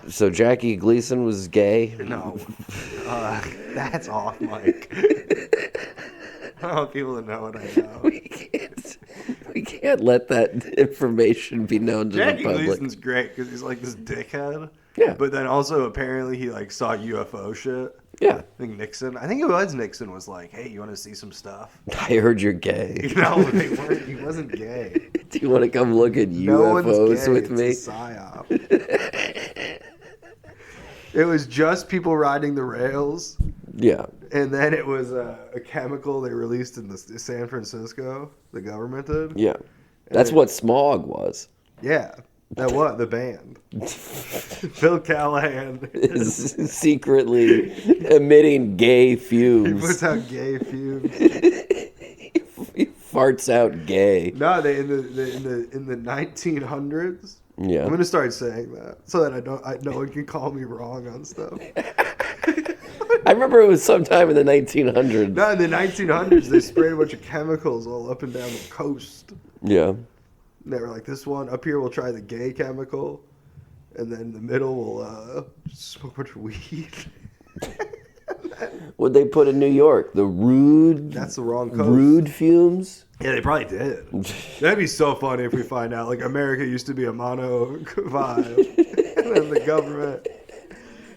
So Jackie Gleason was gay? No. That's off, Mike. I want people to know what I know. We can't let that information be known to Jackie the public. Gleason's great because he's like this dickhead. Yeah. But then also apparently he like saw UFO shit. Yeah. I think it was Nixon was like, hey, you want to see some stuff? I heard you're gay. No, they weren't. He wasn't gay. Do you want to come look at UFOs with me? It's a psyop. It was just people riding the rails. Yeah. And then it was a chemical they released in San Francisco. The government did. Yeah. That's what smog was. Yeah. That what? The band. Phil Callahan is secretly emitting gay fumes. He puts out gay fumes. He farts out gay. No, they in the 1900s. Yeah. I'm gonna start saying that so that no one can call me wrong on stuff. I remember it was sometime in the 1900s. No, in the 1900s they sprayed a bunch of chemicals all up and down the coast. Yeah. They were like, this one up here we'll try the gay chemical, and then in the middle we'll smoke a bunch of weed. What'd they put in New York? The rude. That's the wrong coast. Rude fumes. Yeah, they probably did. That'd be so funny if we find out like America used to be a mono vibe, and then the government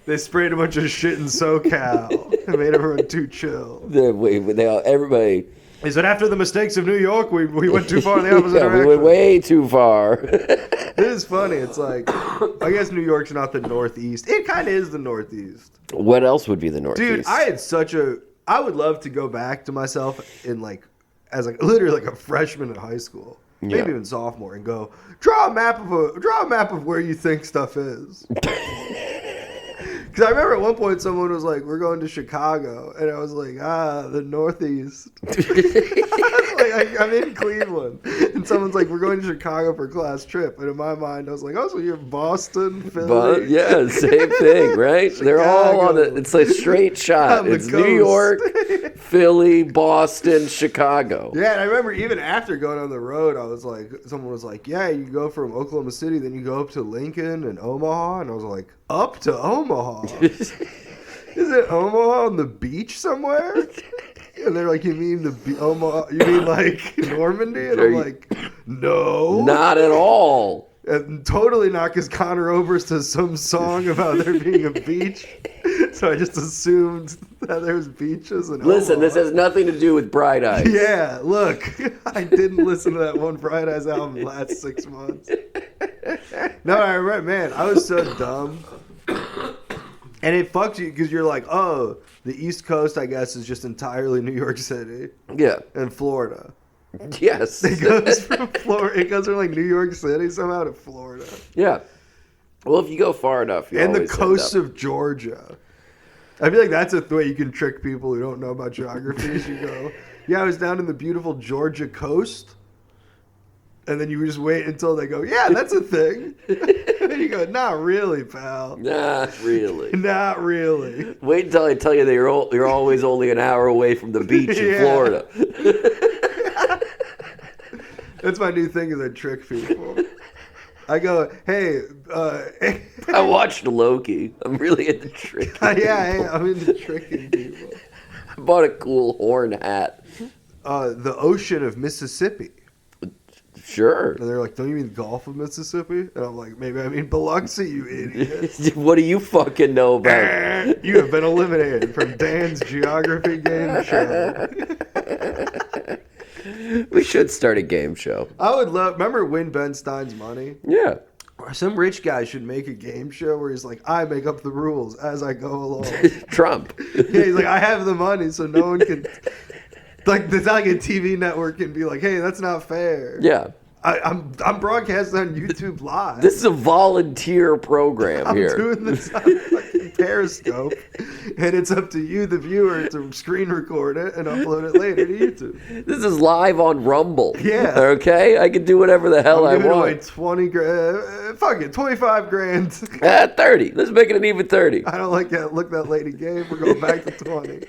they sprayed a bunch of shit in SoCal and made everyone too chill. Everybody. He said, after the mistakes of New York, we went too far in the opposite direction. We went way too far. It is funny. It's like, I guess New York's not the Northeast. It kind of is the Northeast. What else would be the Northeast? Dude, I would love to go back to myself in as literally like a freshman in high school, maybe even sophomore, and go draw a map of where you think stuff is. Because I remember at one point someone was like, we're going to Chicago. And I was like, the Northeast. I was like, I'm in Cleveland. And someone's like, we're going to Chicago for a class trip. And in my mind, I was like, oh, so you're Boston, Philly? Yeah, same thing, right? They're all on it. It's a straight shot. It's New York, Philly, Boston, Chicago. Yeah, and I remember even after going on the road, I was like, someone was like, yeah, you go from Oklahoma City, then you go up to Lincoln and Omaha. And I was like, up to Omaha? Is it Omaha on the beach somewhere? And they're like, you mean Omaha? You mean like Normandy? And I'm like, no, not at all. And totally not, because Conor Oberst has some song about there being a beach. So I just assumed that there's beaches in Listen, Omaha. this has nothing to do with Bright Eyes. Yeah, look, I didn't listen to that one Bright Eyes album the last 6 months. No, I remember, man, I was so dumb. And it fucks you because you're like, oh, the East Coast, I guess, is just entirely New York City. Yeah. And Florida. Yes. It goes from Florida. It goes from like New York City somehow to Florida. Yeah. Well, if you go far enough, you and the always coast of Georgia. I feel like that's a way you can trick people who don't know about geography. Is you go, yeah, I was down in the beautiful Georgia coast. And then you just wait until they go, yeah, that's a thing. And then you go, not really, pal. Not really. Not really. Wait until I tell you that you're always only an hour away from the beach in Florida. That's my new thing, is I trick people. I go, hey. I watched Loki. I'm really into tricking. Yeah, I'm into tricking people. I bought a cool horn hat. The ocean of Mississippi. Sure. And they're like, don't you mean the Gulf of Mississippi? And I'm like, maybe I mean Biloxi, you idiot. What do you fucking know about? You have been eliminated from Dan's geography game show. We should start a game show. I would love, remember Win Ben Stein's Money? Yeah. Some rich guy should make a game show where he's like, I make up the rules as I go along. Trump. Yeah, he's like, I have the money so no one can... Like, it's not like a TV network can be like, hey, that's not fair. Yeah. I'm broadcasting on YouTube Live. This is a volunteer program here. I'm doing this on fucking Periscope, and it's up to you, the viewer, to screen record it and upload it later to YouTube. This is live on Rumble. Yeah. Okay? I can do whatever the hell I I'm giving away want. 20 grand. Fuck it, 25 grand. 30. Let's make it an even 30. I don't like that. Look, that lady gave. We're going back to 20.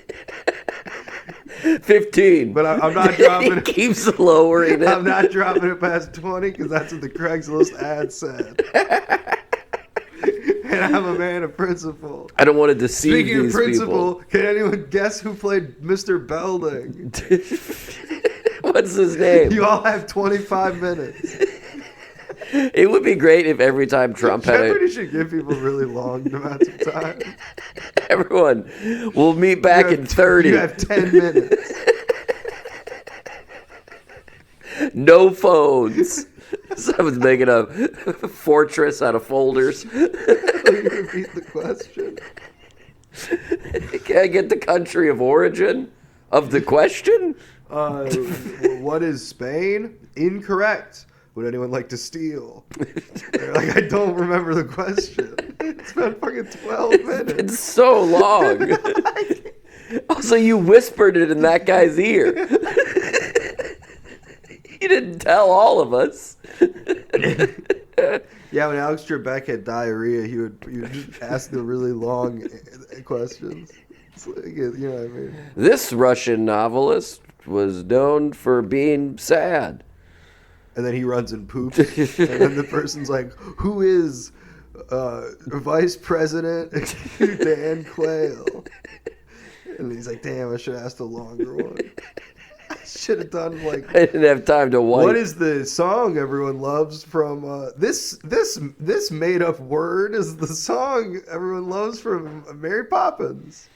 15. But I'm not dropping it. He keeps lowering it. I'm not dropping it past 20 because that's what the Craigslist ad said. and I'm a man of principle. I don't want to deceive Speaking these of principle, people. can anyone guess who played Mr. Belding? What's his name? You all have 25 minutes. It would be great if every time Trump had Jeopardy should give people really long amounts of time. Everyone, we'll meet back in 30. You have 10 minutes. No phones. Someone's making a fortress out of folders. Will you repeat the question? Can I get the country of origin of the question? What is Spain? Incorrect. Would anyone like to steal? They're like, I don't remember the question. It's been fucking 12 minutes. It's so long. Also, you whispered it in that guy's ear. You didn't tell all of us. Yeah, when Alex Trebek had diarrhea, he would just ask the really long questions. It's like, you know what I mean? This Russian novelist was known for being sad. And then he runs and poops. And then the person's like, who is Vice President Dan Quayle? And he's like, damn, I should have asked a longer one. I should have done like... I didn't have time to wipe. What is the song everyone loves from... This made-up word is the song everyone loves from Mary Poppins.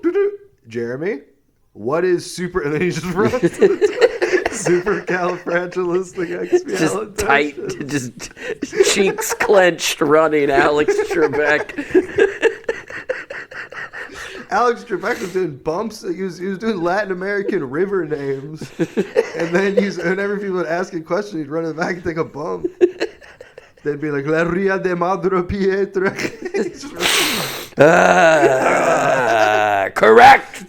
Doo-doo. Jeremy, what is super... And then he just runs to the... Supercalifragilisticexpialidocious. Just tight, just cheeks clenched, running Alex Trebek. Alex Trebek was doing bumps. He was doing Latin American river names, and then whenever people would ask a question, he'd run in the back and take a bump. They'd be like La Ria de Madre Pietra. Correct.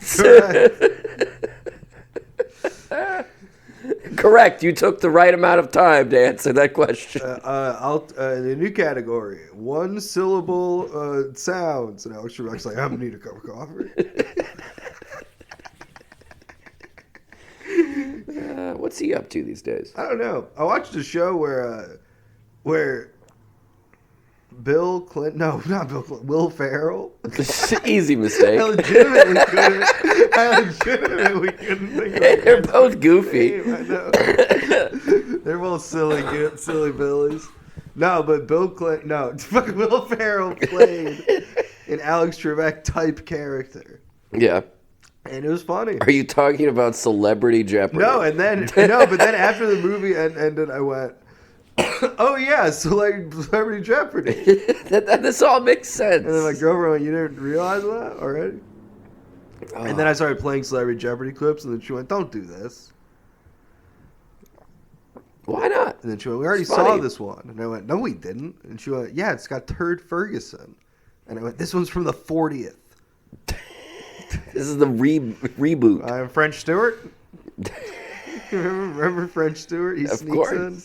Correct. You took the right amount of time to answer that question. The new category: one syllable sounds. And Alex Trebek's like, I'm gonna need a cup of coffee. What's he up to these days? I don't know. I watched a show where Bill Clinton, no, not Bill Clinton, Will Ferrell. Easy mistake. I legitimately couldn't think of it. They're both goofy. I know. They're both silly Billies. No, but fucking Will Ferrell played an Alex Trebek type character. Yeah. And it was funny. Are you talking about Celebrity Jeopardy? No, but then after the movie ended, I went, oh yeah, Celebrity Jeopardy. This all makes sense. And then my girlfriend went, you didn't realize that already? Oh. And then I started playing Celebrity Jeopardy clips, and then she went, don't do this. Why not? And then she went, we already saw this one. And I went, no, we didn't. And she went, yeah, it's got Turd Ferguson. And I went, this one's from the 40th. This is the reboot. I'm French Stewart. Remember French Stewart? He sneaks in.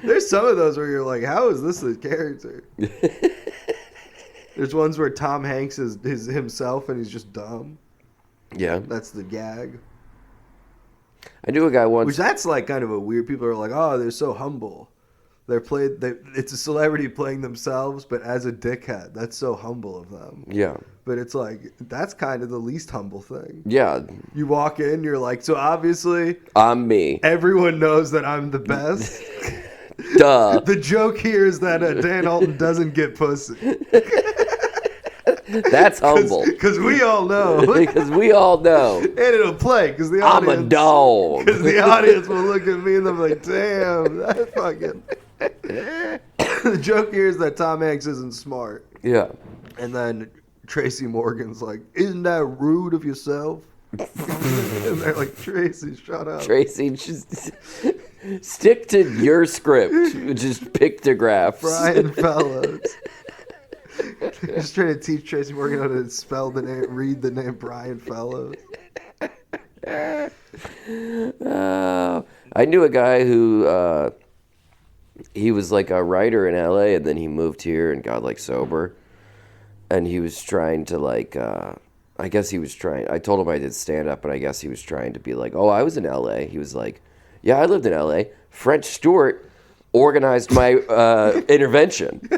There's some of those where you're like, how is this a character? There's ones where Tom Hanks is himself and he's just dumb. Yeah. That's the gag. I knew a guy once. Which that's like kind of a weird. People are like, oh, they're so humble. It's a celebrity playing themselves, but as a dickhead. That's so humble of them. Yeah. But it's like, that's kind of the least humble thing. Yeah. You walk in, you're like, so obviously... I'm me. Everyone knows that I'm the best. Duh. The joke here is that Dan Alton doesn't get pussy. That's humble. Because we all know. Because we all know. And it'll play, because the audience... I'm a dog. Because the audience will look at me and they'll be like, damn, that fucking... The joke here is that Tom Hanks isn't smart. Yeah. And then Tracy Morgan's like, isn't that rude of yourself? And they're like, Tracy, shut up. Tracy, just stick to your script, which is pictographs. Brian Fellows. Just trying to teach Tracy Morgan how to read the name Brian Fellows. I knew a guy who... he was like a writer in LA, and then he moved here and got like sober, and he was trying to like I told him I did stand up, and I guess he was trying to be like, oh, I was in LA. He was like, yeah, I lived in LA. French Stewart organized my intervention.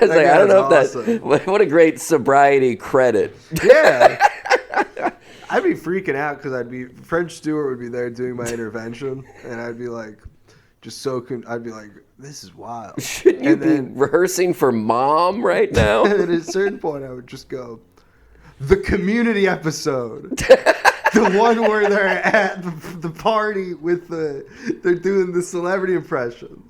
was like, I don't know guy's if that. What a great sobriety credit. Yeah. I'd be freaking out because French Stewart would be there doing my intervention, and I'd be like, I'd be like, this is wild. Shouldn't you be rehearsing for Mom right now? And at a certain point, I would just go, the Community episode. The one where they're at the party with they're doing the celebrity impressions.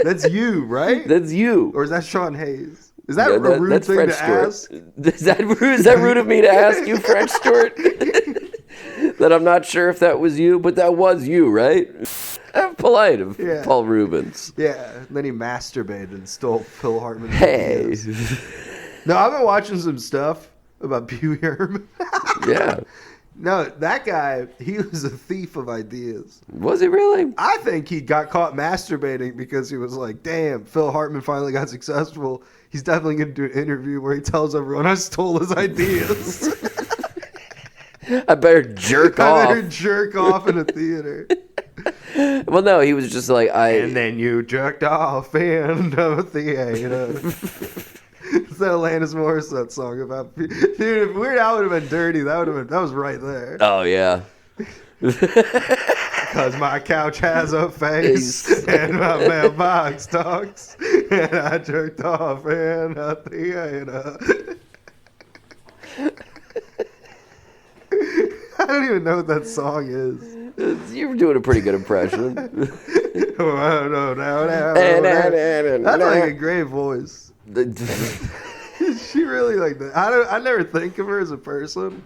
That's you, right? That's you. Or is that Sean Hayes? Is that a rude thing French to Stewart. ask? Is that rude of me to ask you, French Stewart? That I'm not sure if that was you, but that was you, right? I'm polite of Paul Rubens. Yeah, and then he masturbated and stole Phil Hartman's Hey. ideas. No, I've been watching some stuff about Pee Wee Herman. Yeah. No, that guy, he was a thief of ideas. Was he really? I think he got caught masturbating because he was like, damn, Phil Hartman finally got successful. He's definitely going to do an interview where he tells everyone I stole his ideas. I better jerk off. I better jerk off in a theater. Well, no, he was just like, And then you jerked off in a theater. It's that Alanis Morissette song about... Dude, if Weird Al would have been dirty, that was right there. Oh, yeah. Because my couch has a face and my mailbox talks and I jerked off in a theater. I don't even know what that song is. You were doing a pretty good impression. No. That's like a great voice. She really like that. I never think of her as a person,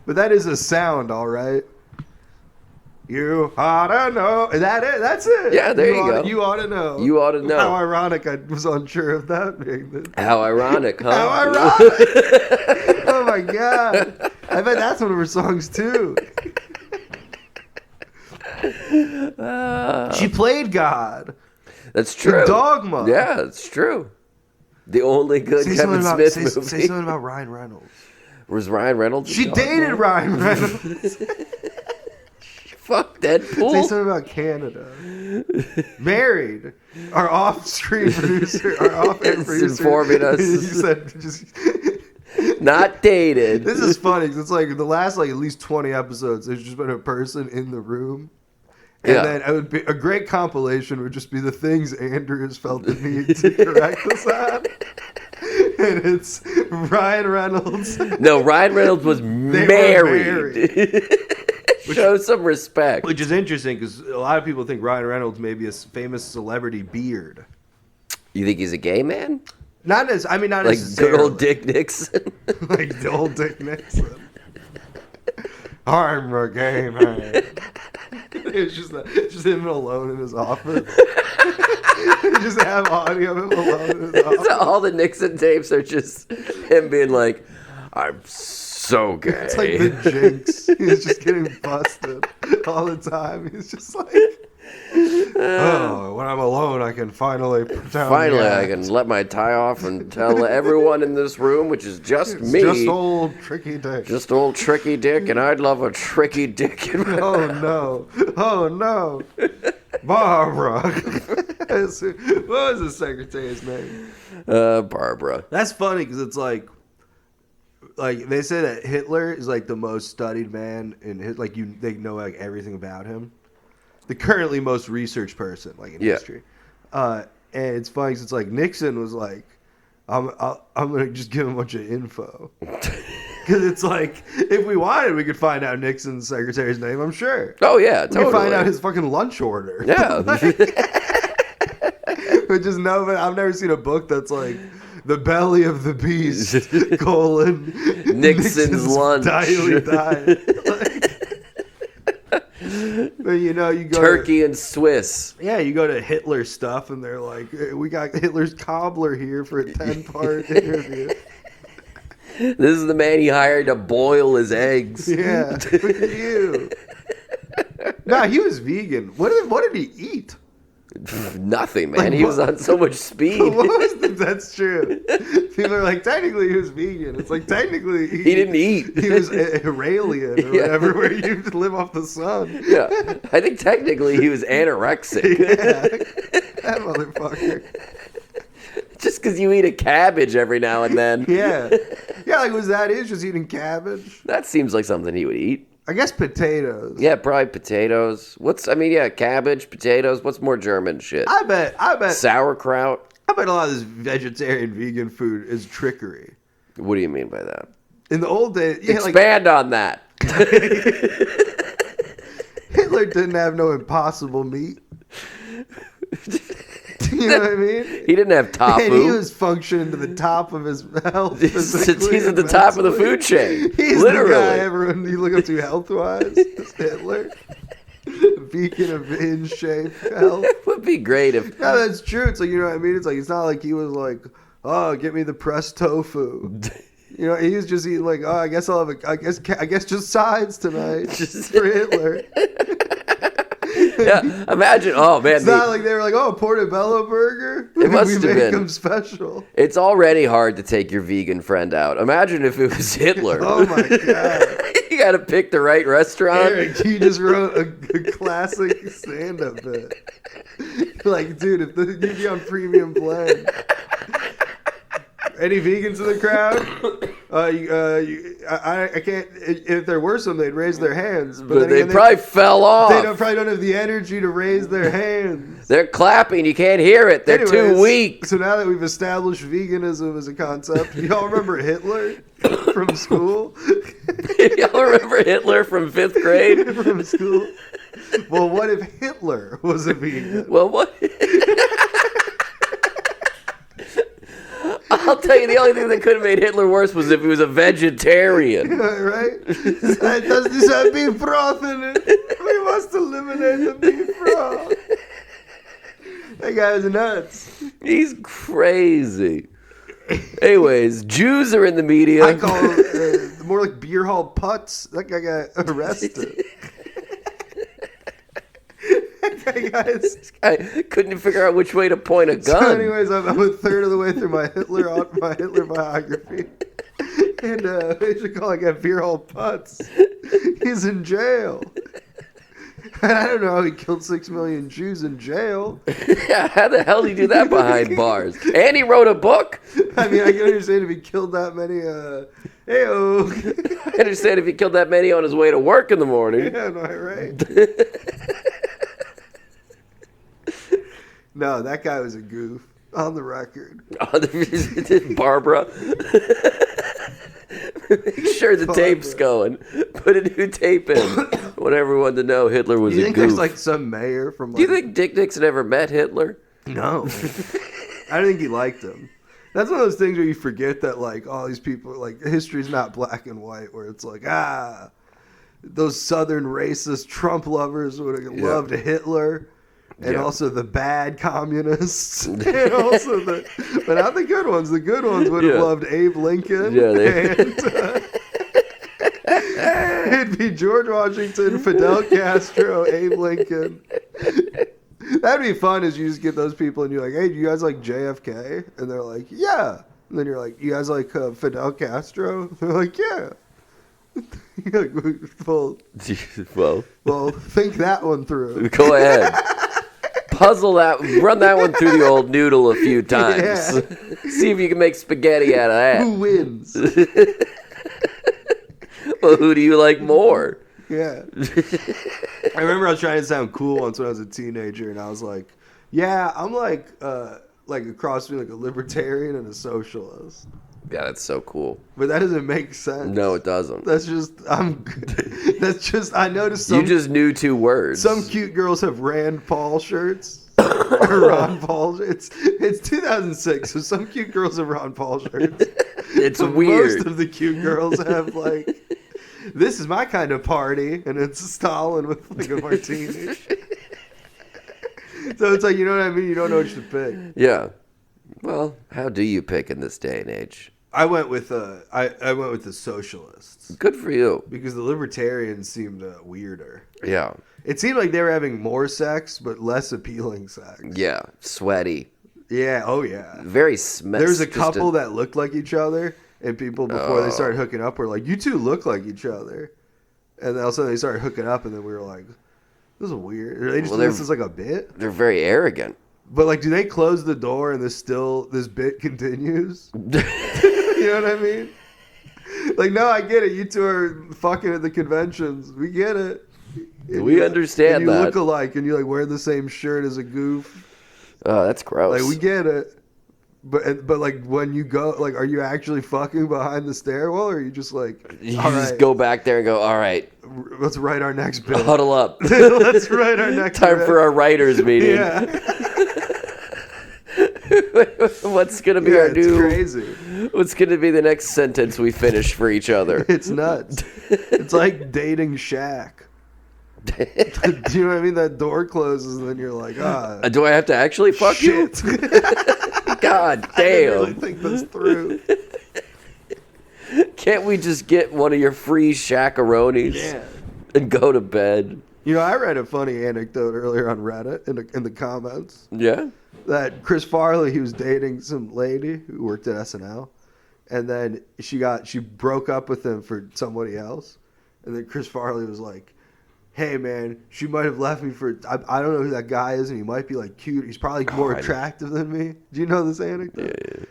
but that is a sound, all right. You ought to know. Is that it? That's it. Yeah, there you go. You ought to know. You ought to know. How ironic. I was unsure of that being the... How ironic, huh? How ironic. Oh, my God. I bet that's one of her songs, too. She played God. That's true. In Dogma. Yeah, it's true. The only good Kevin Smith movie. Say something about Ryan Reynolds. Was Ryan Reynolds? She dated Ryan Reynolds. Fuck Deadpool. Say something about Canada. Married. Our off-screen producer. Our off-air producer. Informing us. You said just... Not dated. This is funny because it's like the last at least 20 episodes, there's just been a person in the room. And then it would be a great compilation would just be the things Andrew has felt the need to correct us on. And it's Ryan Reynolds. No, Ryan Reynolds was married. Show some respect. Which is interesting because a lot of people think Ryan Reynolds may be a famous celebrity beard. You think he's a gay man? Not like necessarily. good old Dick Nixon. Like the old Dick Nixon. I'm a gay man. It's just him alone in his office. Just have audio of him alone in his office. All the Nixon tapes are just him being like, I'm so gay. It's like the Jinx. He's just getting busted all the time. He's just like, oh, when I'm alone, I can finally pretend. Finally, I can let my tie off and tell everyone in this room, which is just me. Just old Tricky Dick. Just old Tricky Dick, and I'd love a Tricky Dick in my Oh, no. Barbara. What was the secretary's name? Barbara. That's funny because it's like they say that Hitler is like the most studied man in they know like everything about him. The currently most researched person like in history. And it's funny because it's like Nixon was like, I'm gonna just give him a bunch of info. Because it's like, if we wanted, we could find out Nixon's secretary's name, I'm sure. Oh, yeah, totally. We could find out his fucking lunch order. Yeah. Which is I've never seen a book that's like, the belly of the beast, Nixon's lunch. Daily diet. But you go Turkey and Swiss. Yeah, you go to Hitler stuff, and they're like, we got Hitler's cobbler here for a 10-part interview. This is the man he hired to boil his eggs. Yeah, look at you. Nah, he was vegan. What did he eat? Nothing, man. He was on so much speed. That's true. People are like, technically he was vegan. It's like, technically he didn't eat. He was Iranian or whatever, where you live off the sun. Yeah. I think technically he was anorexic. Yeah. That motherfucker. Just because you eat a cabbage every now and then. Yeah. Yeah, like, was that it? Just eating cabbage? That seems like something he would eat. I guess potatoes. Yeah, probably potatoes. Cabbage, potatoes. What's more German shit? I bet. Sauerkraut. I bet a lot of this vegetarian, vegan food is trickery. What do you mean by that? In the old days, yeah, Expand on that. Hitler didn't have no impossible meat. You know what I mean? He didn't have tofu. And he was functioning to the top of his health. He's at the top of the food chain. He's literally. The guy everyone you look up to health-wise. It's Hitler. Beacon of in shape health. It would be great if... No, that's true. It's like, you know what I mean? It's like, it's not like he was like, oh, get me the pressed tofu. You know, he was just eating like, oh, I guess I'll have I guess just sides tonight. Just for Hitler. Yeah, imagine. Oh man, it's not like they were like, "Oh, portobello burger." It must have make been them special. It's already hard to take your vegan friend out. Imagine if it was Hitler. Oh my god! You got to pick the right restaurant. Eric, you just wrote a classic stand-up bit. Like, dude, if you'd be on premium blend. Any vegans in the crowd? I can't. If there were some, they'd raise their hands. But they probably fell off. They probably don't have the energy to raise their hands. They're clapping. You can't hear it. They're too weak. So now that we've established veganism as a concept, y'all remember Hitler from school? Y'all remember Hitler from 5th grade? From school? Well, what if Hitler was a vegan? Well, what? I'll tell you, the only thing that could have made Hitler worse was if he was a vegetarian. Yeah, right? Does this have beef broth in it? We must eliminate the beef broth. That guy's nuts. He's crazy. Anyways, Jews are in the media. I call him more like beer hall putts. That guy got arrested. This guy couldn't figure out which way to point a gun. So anyways, I'm a third of the way through my Hitler biography. And they should call it a beer hall putts. He's in jail. And I don't know how he killed 6 million Jews in jail. Yeah, how the hell did he do that behind bars? And he wrote a book. I mean, I can understand if he killed that many, hey-oh. I understand if he killed that many on his way to work in the morning. Yeah, no, right? No, that guy was a goof. On the record. Barbara. Make sure the tape's going. Put a new tape in. Want everyone to know Hitler was a goof. You think there's like some mayor from... Do you think Dick Nixon ever met Hitler? No. I don't think he liked him. That's one of those things where you forget that like all these people... Like history's not black and white where it's like, those southern racist Trump lovers would have loved Hitler. And also the bad communists. And also but not the good ones. The good ones would have loved Abe Lincoln. Yeah, it'd be George Washington, Fidel Castro, Abe Lincoln. That'd be fun is you just get those people and you're like, hey, do you guys like JFK? And they're like, yeah. And then you're like, you guys like Fidel Castro? They're like, yeah. You're like, well, think that one through. Go ahead. Puzzle that, run that one through the old noodle a few times. Yeah. See if you can make spaghetti out of that. Who wins? Well, who do you like more? Yeah. I remember I was trying to sound cool once when I was a teenager, and I was like, yeah, I'm like a cross between like a libertarian and a socialist. Yeah, that's so cool. But that doesn't make sense. No, it doesn't. That's just I noticed some... You just knew 2 words. Some cute girls have Rand Paul shirts. Or Ron Paul shirts. It's 2006, so some cute girls have Ron Paul shirts. It's weird. Most of the cute girls have like, this is my kind of party, and it's Stalin with like a martini. So it's like, you know what I mean? You don't know what to pick. Yeah. Well, how do you pick in this day and age? I went with the socialists. Good for you. Because the libertarians seemed weirder. Yeah. It seemed like they were having more sex, but less appealing sex. Yeah. Sweaty. Yeah. Oh, yeah. Very There was a couple that looked like each other, and people before they started hooking up were like, you two look like each other. And then all of a sudden they started hooking up, and then we were like, this is weird. Are they just doing this as like a bit? They're very arrogant. But like, do they close the door and this bit continues? You know what I mean? Like, no, I get it. You two are fucking at the conventions. We get it. And we understand and you that. look alike, and you like wear the same shirt as a goof. Oh, that's gross. Like, we get it. But like, when you go, like, are you actually fucking behind the stairwell, or are you just like, you all just right, go back there and go, all right, let's write our next bit. huddle up. Let's write our next Time bit. for our writers meeting. Yeah. What's gonna be Yeah, our it's new? crazy. What's gonna be the next sentence we finish for each other? It's nuts. It's like dating Shaq. Do you know what I mean? That door closes and then you're like, Do I have to actually fuck shit. you? God I didn't damn. really think this through. Can't we just get one of your free Shaq-a-ronies Yeah. and go to bed? You know, I read a funny anecdote earlier on Reddit in the comments Yeah? that Chris Farley, he was dating some lady who worked at SNL, and then she broke up with him for somebody else, and then Chris Farley was like, hey man, she might have left me for, I don't know who that guy is, and he might be like cute. He's probably more attractive than me. Do you know this anecdote? Yeah.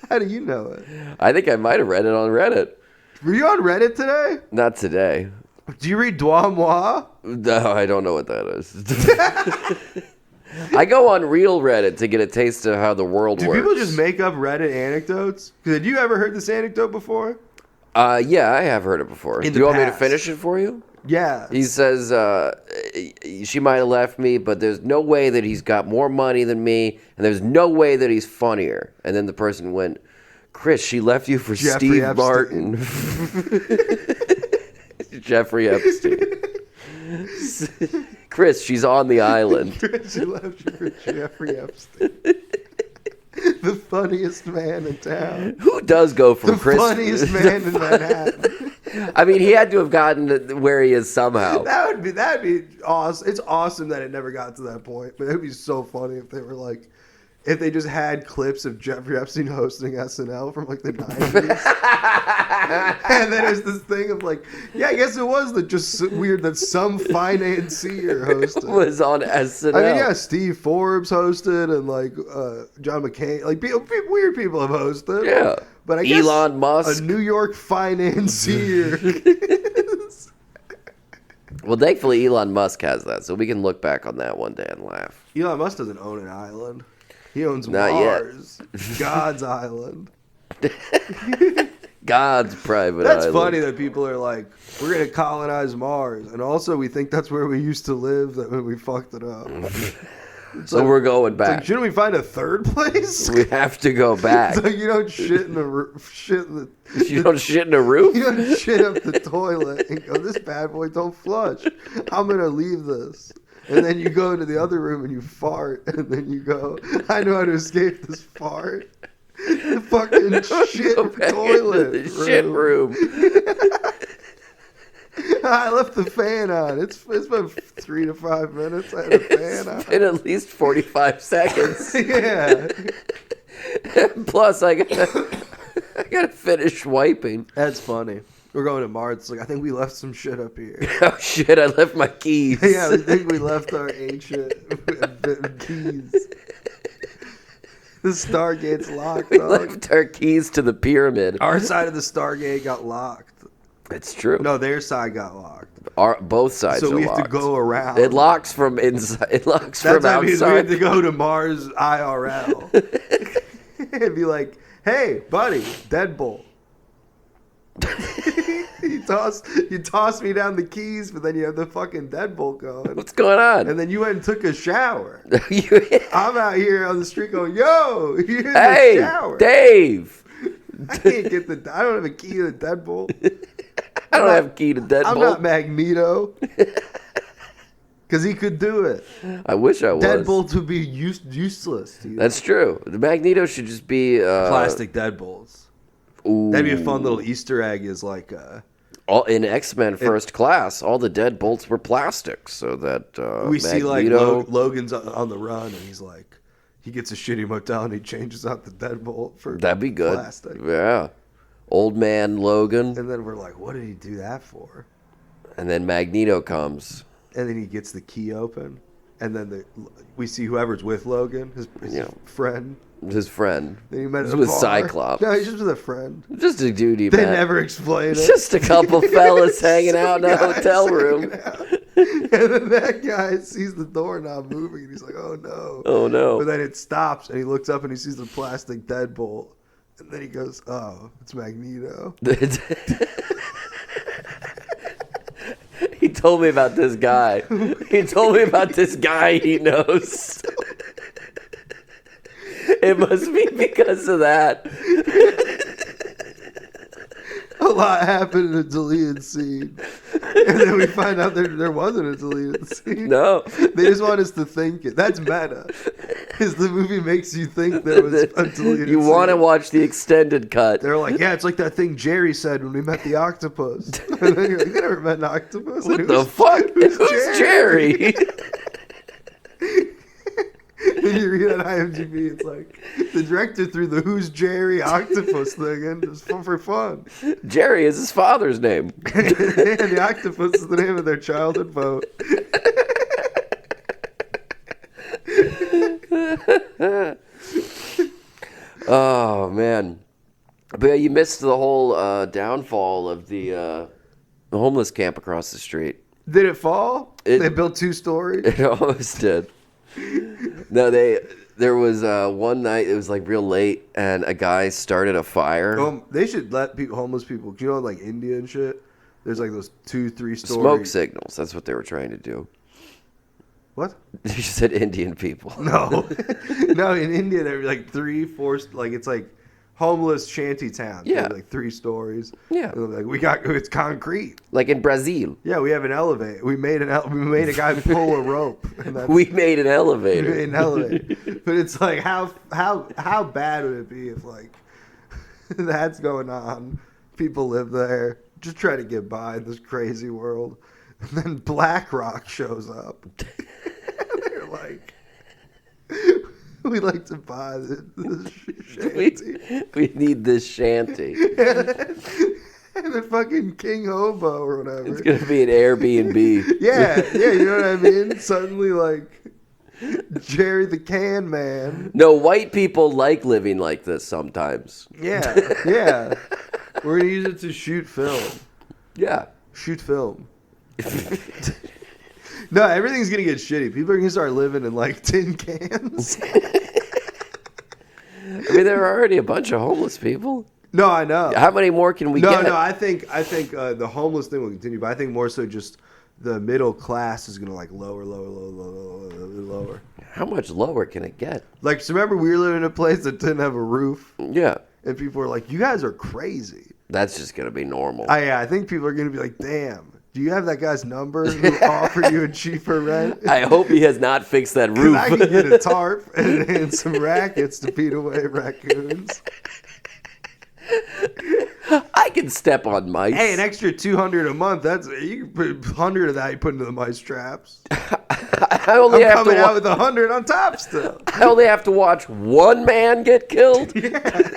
How do you know it? I think I might have read it on Reddit. Were you on Reddit today? Not today. Do you read Doi Moi? No, I don't know what that is. I go on real Reddit to get a taste of how the world Do works. people just make up Reddit anecdotes? Had you ever heard this anecdote before? Yeah, I have heard it before. In Do you the want me to past. finish it for you? Yeah. He says, she might have left me, but there's no way that he's got more money than me, and there's no way that he's funnier. And then the person went, Chris, she left you for Jeffrey Steve Epstein. Martin. Jeffrey Epstein. Chris, she's on the island. She left you for Jeffrey Epstein. The funniest man in town. Who does go from The Chris? funniest man in Manhattan. I mean, he had to have gotten to where he is somehow. That'd be awesome. It's awesome that it never got to that point, but it'd be so funny if they were like, if they just had clips of Jeffrey Epstein hosting SNL from like the 90s. And then there's this thing of like, yeah, I guess it was just weird that some financier hosted. Was on SNL. I mean, yeah, Steve Forbes hosted and like John McCain, like weird people have hosted. Yeah. But I guess Elon Musk. a New York financier. Well, thankfully Elon Musk has that, so we can look back on that one day and laugh. Elon Musk doesn't own an island. He owns Not Mars. God's island. God's private That's island. funny that people are like, we're going to colonize Mars. And also, we think that's where we used to live that when we fucked it up. So we're going It's back. like, shouldn't we find a third place? We have to go back. It's like you don't shit in the You don't shit in a roof? you don't shit up the toilet and go, this bad boy don't flush. I'm gonna leave this. And then you go into the other room and you fart, and then you go, I know how to escape this fart. The fucking shit Go back toilet into the shit room. I left the fan on. It's been 3 to 5 minutes. I had a fan on. It's been at least 45 seconds. Yeah. Plus, I gotta finish wiping. That's funny. We're going to Mars. It's like, I think we left some shit up here. Oh shit! I left my keys. Yeah, I think we left our ancient keys. The Stargate's locked, We dog. left our keys to the pyramid. Our side of the Stargate got locked. It's true. No, their side got locked. Both sides So are we have locked. to go around. It locks from inside. It locks That's from what I mean. We outside. had to go to Mars IRL. It'd be like, hey, buddy, Deadbolt. you toss me down the keys, but then you have the fucking deadbolt going. What's going on? And then you went and took a shower. You- I'm out here on the street going, yo, you're in the hey, shower. Dave! I can't get I don't have a key to the deadbolt. I don't have a key to Deadbolt. I'm not Magneto. Because he could do it. I wish I was. Deadbolts would be useless to you. That's true. The Magneto should just be plastic deadbolts. Ooh. That'd be a fun little Easter egg. Is like All in X-Men First Class, all the deadbolts were plastic, so that we see like Magneto- Logan's on the run, and he's like, he gets a shitty motel and he changes out the deadbolt for that'd be good. plastic. Yeah, old man Logan, And then we're like, what did he do that for? and then Magneto comes. And then he gets the key open, And then we see whoever's with Logan, his friend. His friend. Then he met He's with Cyclops. No, he's just with a friend. Just a dude he They met. never explain it. Just a couple fellas hanging out in a hotel room. And then that guy sees the doorknob moving, and he's like, "Oh no!" Oh no! But then it stops, and he looks up, and he sees the plastic deadbolt, and then he goes, "Oh, it's Magneto." He told me about this guy. He told me about this guy he knows. It must be because of that. A lot happened in a deleted scene. And then we find out there wasn't a deleted scene. No. They just want us to think it. That's meta. Because the movie makes you think there was a deleted scene. You want to watch the extended cut. They're like, yeah, it's like that thing Jerry said when we met the octopus. And then you're like, they never met an octopus. What the fuck? Who's Jerry? And you read on IMDb, it's like the director threw the "Who's Jerry" octopus thing in just for fun. Jerry is his father's name. And the octopus is the name of their childhood boat. Oh man, but yeah, you missed the whole downfall of the homeless camp across the street. Did it fall? They built 2 stories. It almost did. No, there was one night, it was like real late, and a guy started a fire. They should let homeless people, you know, like India and shit. There's like those 2-3 stories. Smoke signals. That's what they were trying to do. What? You said Indian people. No, no. In India, there were like 3-4, like it's like homeless shanty towns. Yeah, like 3 stories. Yeah, like it's concrete. Like in Brazil. Yeah, we have an elevator. We made a guy pull a rope. And we made an elevator. We made an elevator. But it's like how bad would it be if like that's going on? People live there, just try to get by in this crazy world, and then BlackRock shows up. They're like, we'd like to buy this shanty. We need this shanty. And the fucking King Hobo or whatever. It's going to be an Airbnb. Yeah, you know what I mean? Suddenly, like, Jerry the Can Man. No, white people like living like this sometimes. Yeah. We're going to use it to shoot film. Yeah. Shoot film. No, everything's going to get shitty. People are going to start living in, like, tin cans. I mean, there are already a bunch of homeless people. No, I know. How many more can we get? No, I think the homeless thing will continue, but I think more so just the middle class is going to, like, lower. How much lower can it get? Like, so remember we were living in a place that didn't have a roof? Yeah. And people were like, you guys are crazy. That's just going to be normal. I think people are going to be like, damn. Do you have that guy's number who offered you a cheaper rent? I hope he has not fixed that roof. I can get a tarp and some rackets to beat away raccoons. I can step on mice. Hey, an extra $200 a month. That's you can put 100 of that. You put into the mice traps. I'm coming out with 100 on top still. I only have to watch one man get killed. Yeah.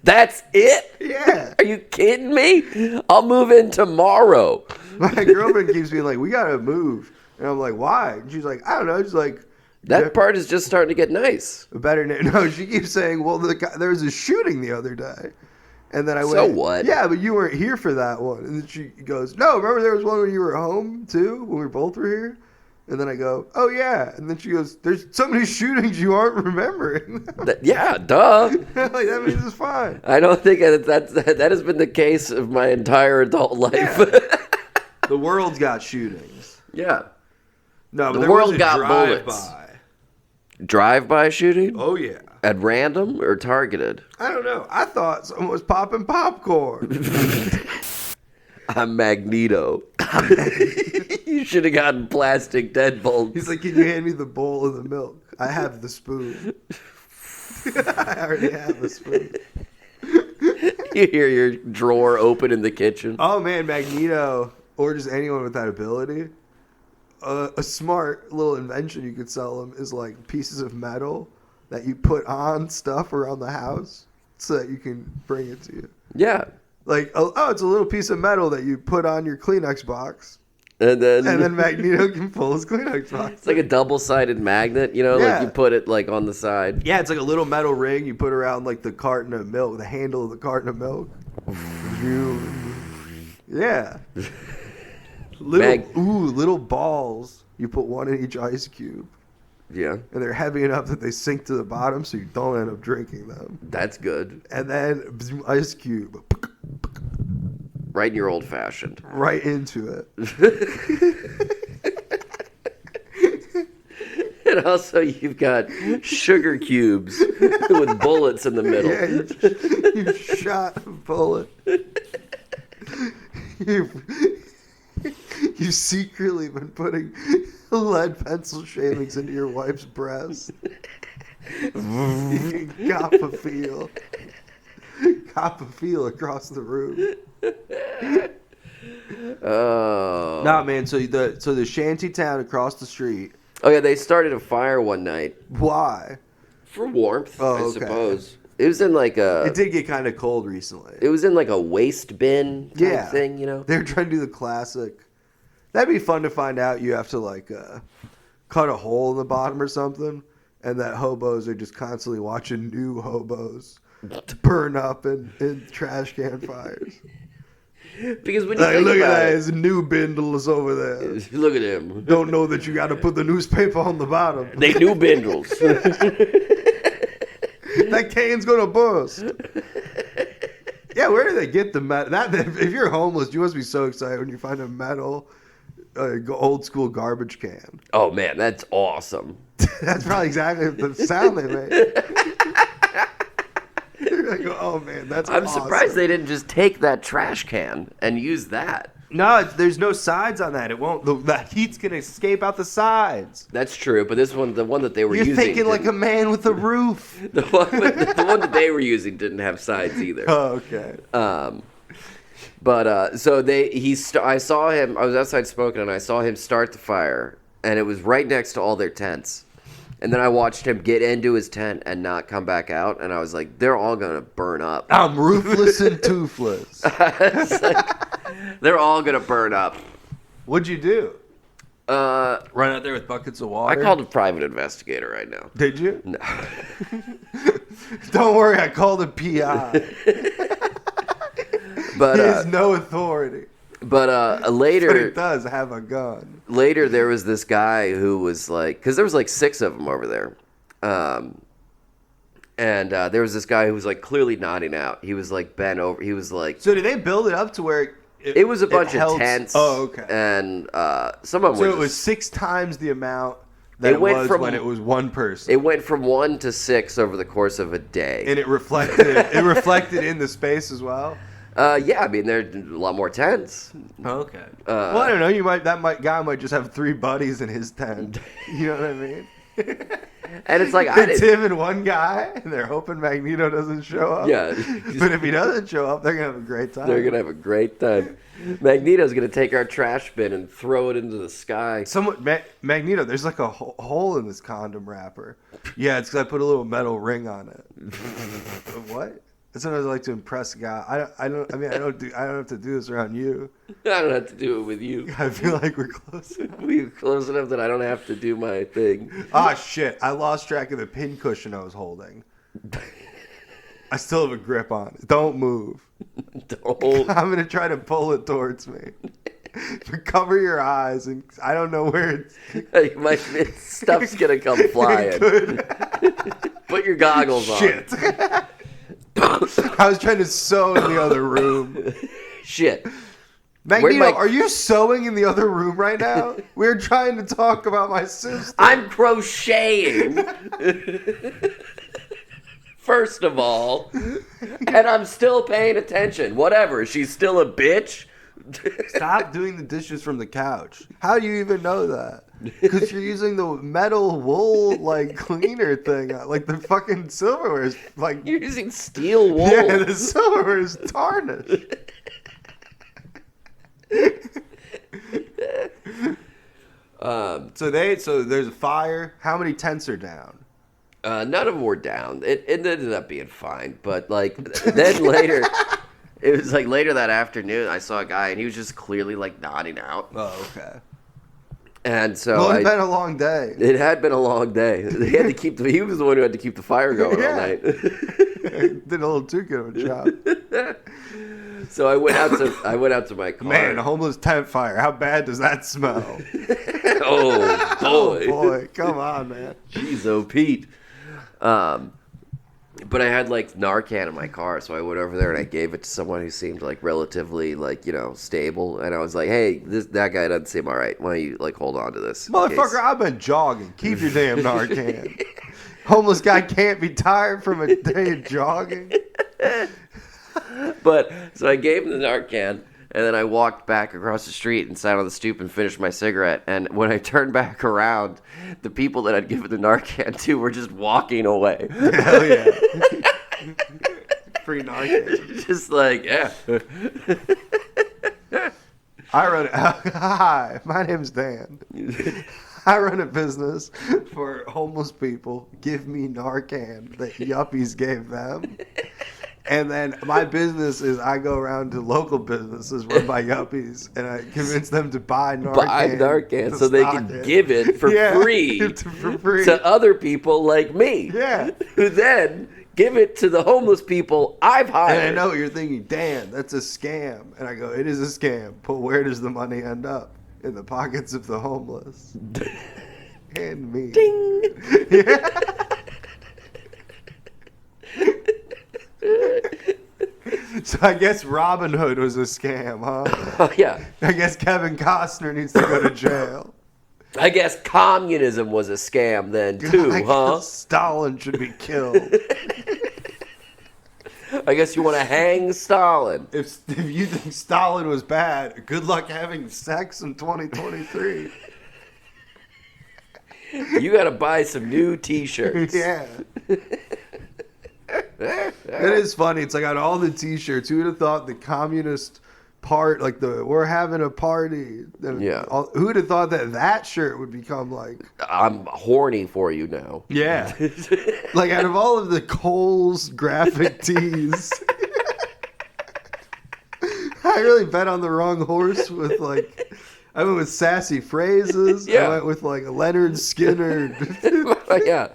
That's it? Yeah. Are you kidding me? I'll move in tomorrow. My girlfriend keeps being like, we got to move. And I'm like, why? And she's like, I don't know. She's like, that part is just starting to get nice. No, she keeps saying, well, there was a shooting the other day. And then I went, so what? Yeah, but you weren't here for that one. And then she goes, no, remember there was one when you were home too, when we both were here? And then I go, oh yeah. And then she goes, there's so many shootings you aren't remembering. Yeah, duh. Like, that means it's fine. I don't think that has been the case of my entire adult life. Yeah. The world's got shootings. Yeah. No, but the there world was a got drive-by. bullets. Drive-by shooting? Oh yeah. At random or targeted? I don't know. I thought someone was popping popcorn. I'm Magneto. You should have gotten plastic deadbolts. He's like, can you hand me the bowl of the milk? I have the spoon. I already have the spoon. You hear your drawer open in the kitchen. Oh man, Magneto, or just anyone with that ability. A smart little invention you could sell them is like pieces of metal that you put on stuff around the house so that you can bring it to you. Yeah. Like, oh, it's a little piece of metal that you put on your Kleenex box. And then Magneto can pull his Kleenex box. It's like a double-sided magnet, Yeah. like you put it like on the side. Yeah, it's like a little metal ring you put around like the carton of milk, the handle of the carton of milk. Yeah. Little balls. You put one in each ice cube. Yeah. And they're heavy enough that they sink to the bottom so you don't end up drinking them. That's good. And then ice cube. Right in your old-fashioned. Right into it. And also you've got sugar cubes with bullets in the middle. Yeah, you shot a bullet. You've secretly been putting lead pencil shavings into your wife's breast. You can cop a feel across the room. Oh. Nah, man. So the shanty town across the street. Oh yeah, they started a fire one night Why? for warmth, Oh, I okay. suppose. It was in like a. It did get kind of cold recently. It was in like a waste bin type thing, They're trying to do the classic. That'd be fun to find out. You have to like cut a hole in the bottom or something, and that hobos are just constantly watching new hobos burn up in trash can fires. Because when you Like, think look at about that, it, his new bindles over there. look at him. Don't know that you got to put the newspaper on the bottom. They knew bindles. That can's gonna bust. Yeah, where do they get the metal? If you're homeless, you must be so excited when you find a metal, old school garbage can. Oh man, that's awesome. That's probably exactly the sound they make. You're like, oh man, that's I'm awesome. surprised they didn't just take that trash can and use that. No, there's no sides on that. It won't. The heat's gonna escape out the sides. That's true, but this one, the one that they were You're using, thinking like a man with a roof. the one that they were using didn't have sides either. Oh, okay. But so I saw him. I was outside smoking, and I saw him start the fire, and it was right next to all their tents. And then I watched him get into his tent and not come back out, and I was like, "They're all gonna burn up." I'm ruthless and toothless. It's like, they're all gonna burn up. What'd you do? Uh, Run out there with buckets of water? I called a private investigator right now. Did you? No. Don't worry, I called a PI. But He has no authority. But But later, he does have a gun. later there was this guy who was like, because there was like 6 of them over there, and there was this guy who was like clearly nodding out. He was like bent over. He was like, So did they build it up to where it was a bunch of held- tents. Oh, okay. And some of them So were it was just- 6 times the amount that It it went was from- when it was one person. It went from 1 to 6 over the course of a day. And it reflected in the space as well. Yeah, I mean there's a lot more tents. Okay. Well, I don't know. Guy might just have 3 buddies in his tent. You know what I mean? And it's like I It's didn't. him and one guy, and they're hoping Magneto doesn't show up. Yeah. But if he doesn't show up, they're gonna have a great time. They're gonna have a great time. Magneto's gonna take our trash bin and throw it into the sky. Magneto, there's like a hole in this condom wrapper. Yeah, it's because I put a little metal ring on it. What? Sometimes I like to impress a guy. I don't have to do this around you. I don't have to do it with you. I feel like we're close enough. We're close enough that I don't have to do my thing. Ah, shit. I lost track of the pin cushion I was holding. I still have a grip on it. Don't move. Don't. I'm going to try to pull it towards me. But cover your eyes, and I don't know where it's... My stuff's gonna come flying. Put your goggles on. Shit. I was trying to sew in the other room. Shit. Magneto, are you sewing in the other room right now? We're trying to talk about my sister. I'm crocheting. First of all. And I'm still paying attention. Whatever. She's still a bitch. Stop doing the dishes from the couch. How do you even know that? Because you're using the metal wool like cleaner thing. Like the fucking silverware is like... You're using steel wool. Yeah, the silverware is tarnished. So there's a fire. How many tents are down? None of them were down. It ended up being fine. But like then later... It was like later that afternoon. I saw a guy, and he was just clearly like nodding out. Oh, okay. And so Well, it's been a long day. It had been a long day. He had to keep. He was the one who had to keep the fire going all night. Did a little too good of a job. So I went out to my car. Man, a homeless tent fire. How bad does that smell? Oh boy! Oh boy, come on, man. Jeez, oh Pete. But I had like Narcan in my car, so I went over there and I gave it to someone who seemed like relatively like, you know, stable. And I was like, "Hey, that guy doesn't seem all right. Why don't you like hold on to this, motherfucker? I've been jogging. Keep your damn Narcan. Homeless guy can't be tired from a day of jogging." But so I gave him the Narcan, and then I walked back across the street and sat on the stoop and finished my cigarette. And when I turned back around, the people that I'd given the Narcan to were just walking away. Hell yeah. Free Narcan. Just like, yeah. Hi, my name's Dan. I run a business for homeless people. Give me Narcan that yuppies gave them. And then my business is I go around to local businesses run by yuppies, and I convince them to buy Narcan. So they can give it for free to other people like me. Yeah. Who then give it to the homeless people I've hired. And I know what you're thinking, Dan, that's a scam. And I go, it is a scam. But where does the money end up? In the pockets of the homeless. And me. Ding! Yeah. So I guess Robin Hood was a scam, huh? Oh, yeah. I guess Kevin Costner needs to go to jail. I guess communism was a scam then, too, huh? Stalin should be killed. I guess you want to hang Stalin. If you think Stalin was bad, good luck having sex in 2023. You got to buy some new T-shirts. Yeah. It is funny. It's like on all the T-shirts, who would have thought the communist part, like the "we're having a party"? Who would have thought that shirt would become like I'm horny for you now. Yeah. Like out of all of the Kohl's graphic tees, I really bet on the wrong horse with like. I went with sassy phrases. Yeah. I went with like a Leonard Skinner. Yeah.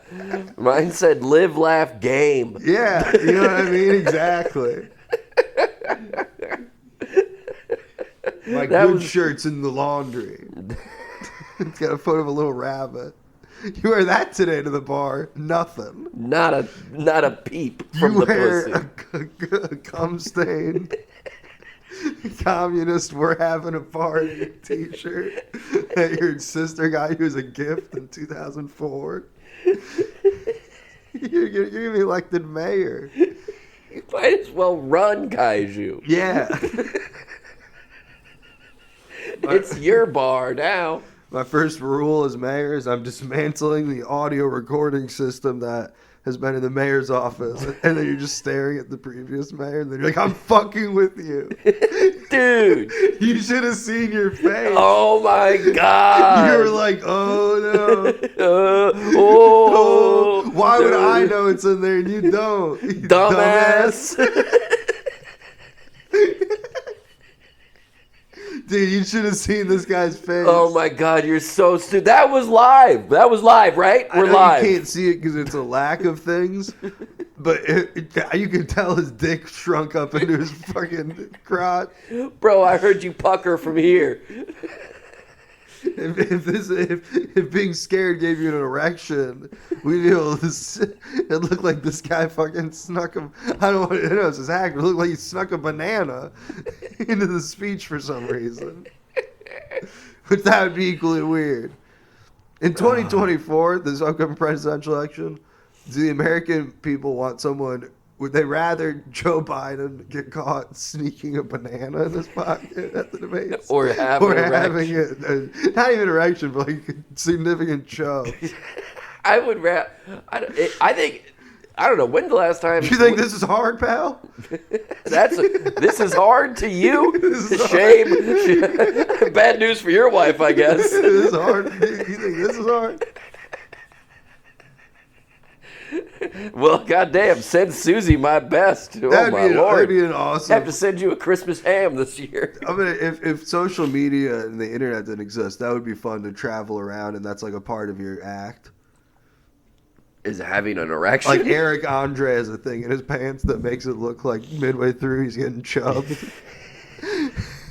Mine said live, laugh, game. Yeah. You know what I mean? Exactly. My good shirt's in the laundry. It's got a photo of a little rabbit. You wear that today to the bar? Nothing. Not a peep from the pussy. You wear a cum stain. Communist, we're having a party T-shirt that your sister got you as a gift in 2004. You're gonna be elected mayor. You might as well run, Kaiju. Yeah. It's your bar now. My first rule as mayor is I'm dismantling the audio recording system that has been in the mayor's office. And then you're just staring at the previous mayor, and then you're like, I'm fucking with you. Dude. You should have seen your face. Oh my God. You were like, oh no. Oh. Why would I know it's in there and you don't? You dumbass. Dude, you should have seen this guy's face. Oh my God, you're so stupid. That was live, right? We're live. You can't see it because it's a lack of things, but you can tell his dick shrunk up into his fucking crotch. Bro, I heard you pucker from here. If being scared gave you an erection, we'd be able to. It looked like this guy fucking snuck him. I don't know. It's his act. It looked like he snuck a banana into the speech for some reason. But that would be equally weird. In 2024, this upcoming presidential election, do the American people want someone? Would they rather Joe Biden get caught sneaking a banana in his pocket at the debates? Or having not even an erection, but like a significant choke? I would rather. I think. I don't know. When's the last time? You think this is hard, pal? This is hard to you? Shame. Bad news for your wife, I guess. This is hard. You think this is hard? Well, goddamn, send Susie my best. Oh, my Lord. That'd be an I awesome. have to send you a Christmas ham this year. I mean, if social media and the internet didn't exist, that would be fun to travel around, and that's like a part of your act. Is having an erection? Like Eric Andre has a thing in his pants that makes it look like midway through he's getting chubbed.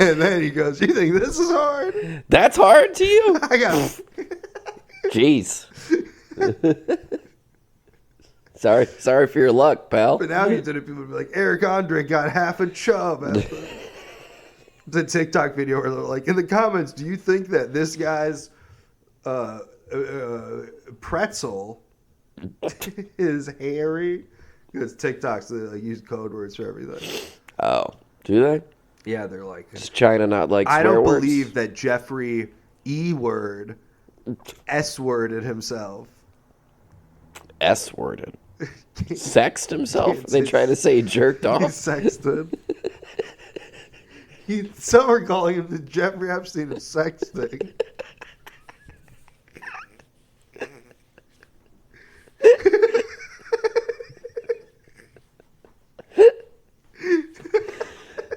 And then he goes, "You think this is hard? That's hard to you? I got." Jeez. Sorry for your luck, pal. But now you did it, people would be like, Eric Andre got half a chub. The TikTok video where they're like, in the comments, do you think that this guy's pretzel is hairy? Because TikToks, they like, use code words for everything. Oh, do they? Yeah, they're like... Does China not like swear I don't words? believe that Jeffrey E-word S-worded himself. S-worded. Sexed himself? They try to say he jerked He off? sexted. Some are calling him the Jeffrey Epstein of sexting.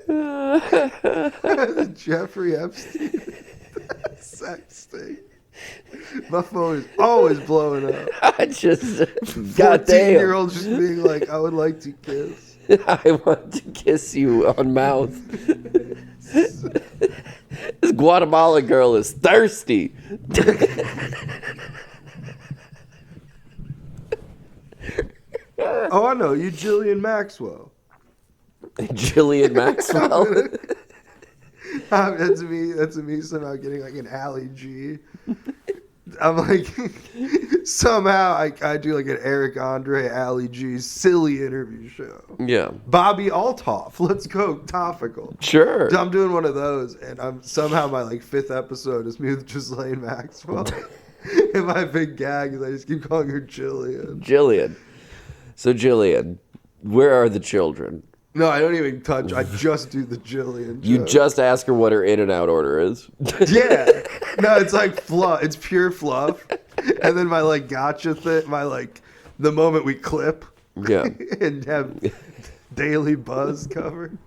The Jeffrey Epstein sexting. My phone is always blowing up. I just... Goddamn. 14-year-old just being like, I would like to kiss. I want to kiss you on mouth. This Guatemala girl is thirsty. Oh, I know. You Jillian Maxwell. Jillian Maxwell. That's me somehow getting like an Ali G. I'm like, somehow I do like an Eric Andre Ali G silly interview show. Yeah. Bobby Althoff, let's go topical. Sure. I'm doing one of those, and I'm somehow my like 5th episode is me with Ghislaine Maxwell. And my big gag is I just keep calling her Jillian. Jillian. So Jillian, where are the children? No, I don't even touch. I just do the Jillian. You joke. just ask her what her In-N-Out order is. Yeah. No, it's like fluff. It's pure fluff. And then my like gotcha thing, my like the moment we clip. Yeah. And have Daily Buzz covered.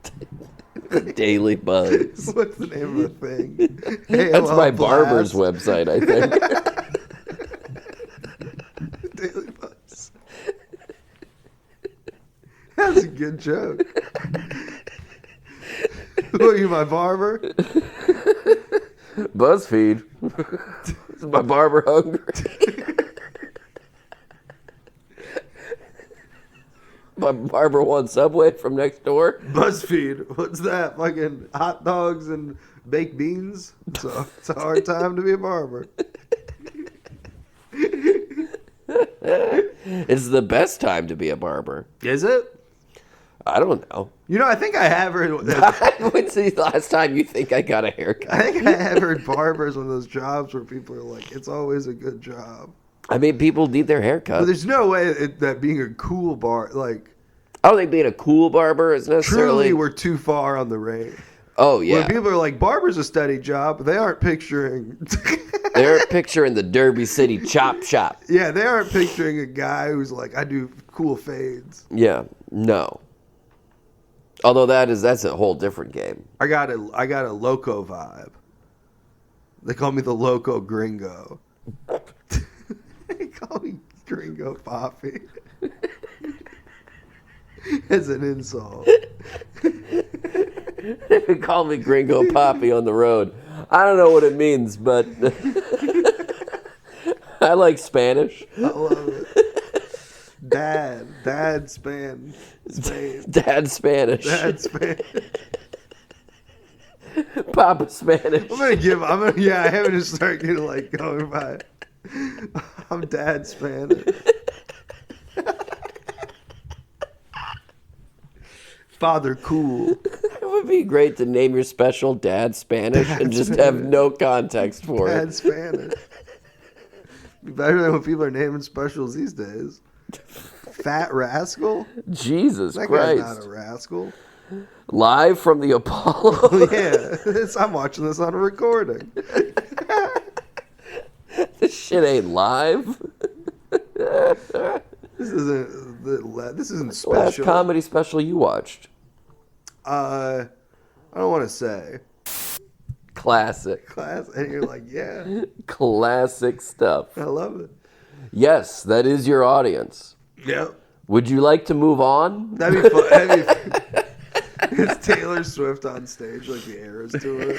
Daily Buzz. What's the name of the thing? That's AOL my Blast. barber's website, I think. Daily Buzz. That's a good joke. Who are you, my barber? BuzzFeed. Is my barber hungry? My barber wants Subway from next door. BuzzFeed. What's that? Fucking hot dogs and baked beans? So it's a hard time to be a barber. It's the best time to be a barber. Is it? I don't know. You know, I think I have heard. When's the last time you think I got a haircut? I think I have heard barbers one of those jobs where people are like, it's always a good job. I mean, people need their haircut. But there's no way that being a cool like. I don't think being a cool barber is necessarily. Truly, we're too far on the range. Oh, yeah. When people are like, barber's a steady job, but they aren't picturing. They're picturing the Derby City chop shop. Yeah, they aren't picturing a guy who's like, I do cool fades. Yeah, no. Although that's a whole different game. I got a loco vibe. They call me the loco gringo. They call me Gringo Poppy. As an insult. They call me Gringo Poppy on the road. I don't know what it means, but I like Spanish. I love it. Dad Spain. Dad Spanish. Dad Spanish. Papa Spanish. I have to start getting like going by. I'm Dad Spanish. Father Cool. It would be great to name your special Dad Spanish and just have no context for Dad it. Spanish. Be better than when people are naming specials these days. Fat Rascal? Jesus That Christ. guy's not a rascal. Live from the Apollo. Yeah, I'm watching this on a recording. This shit ain't live. This isn't What's the last special. comedy special you watched? I don't want to say. Classic. Class, and you're like, yeah, Classic stuff. I love it. Yes, that is your audience. Yep. Would you like to move on? That'd be fun. It's Taylor Swift on stage, like the Eras tour.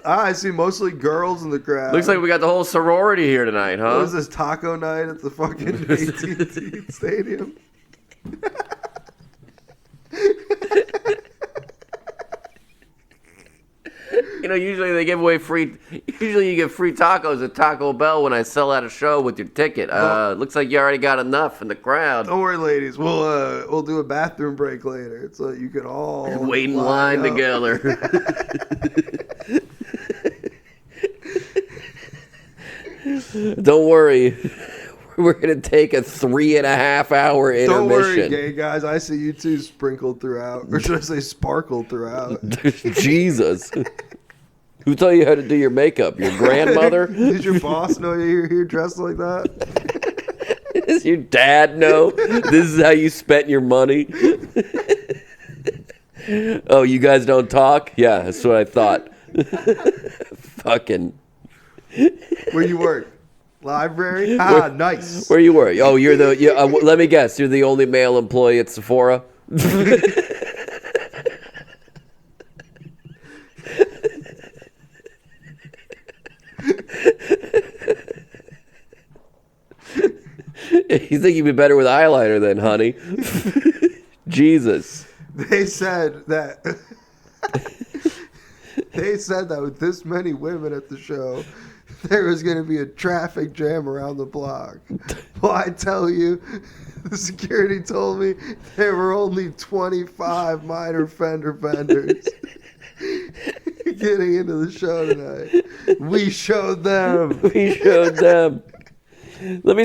I see mostly girls in the crowd. Looks like we got the whole sorority here tonight, huh? What was this, taco night at the fucking AT&T Stadium? You know, usually they give away free. Usually you get free tacos at Taco Bell when I sell out a show with your ticket. Looks like you already got enough in the crowd. Don't worry, ladies. We'll do a bathroom break later, so you can all Wait in line up together. Don't worry. We're going to take a 3.5 hour intermission. Don't worry, gay guys. I see you two sprinkled throughout. Or should I say sparkled throughout? Jesus. Who taught you how to do your makeup? Your grandmother? Did your boss know you're here dressed like that? Does your dad know this is how you spent your money? Oh, you guys don't talk? Yeah, that's what I thought. Fucking. Where you work? Library? Ah, nice. Where you work? Oh, you're the. Let me guess. You're the only male employee at Sephora. You think you'd be better with eyeliner then, honey? Jesus. They said that. They said that with this many women at the show, there was going to be a traffic jam around the block. Well, I tell you, the security told me there were only 25 minor fender benders getting into the show tonight. We showed them. We showed them. Let me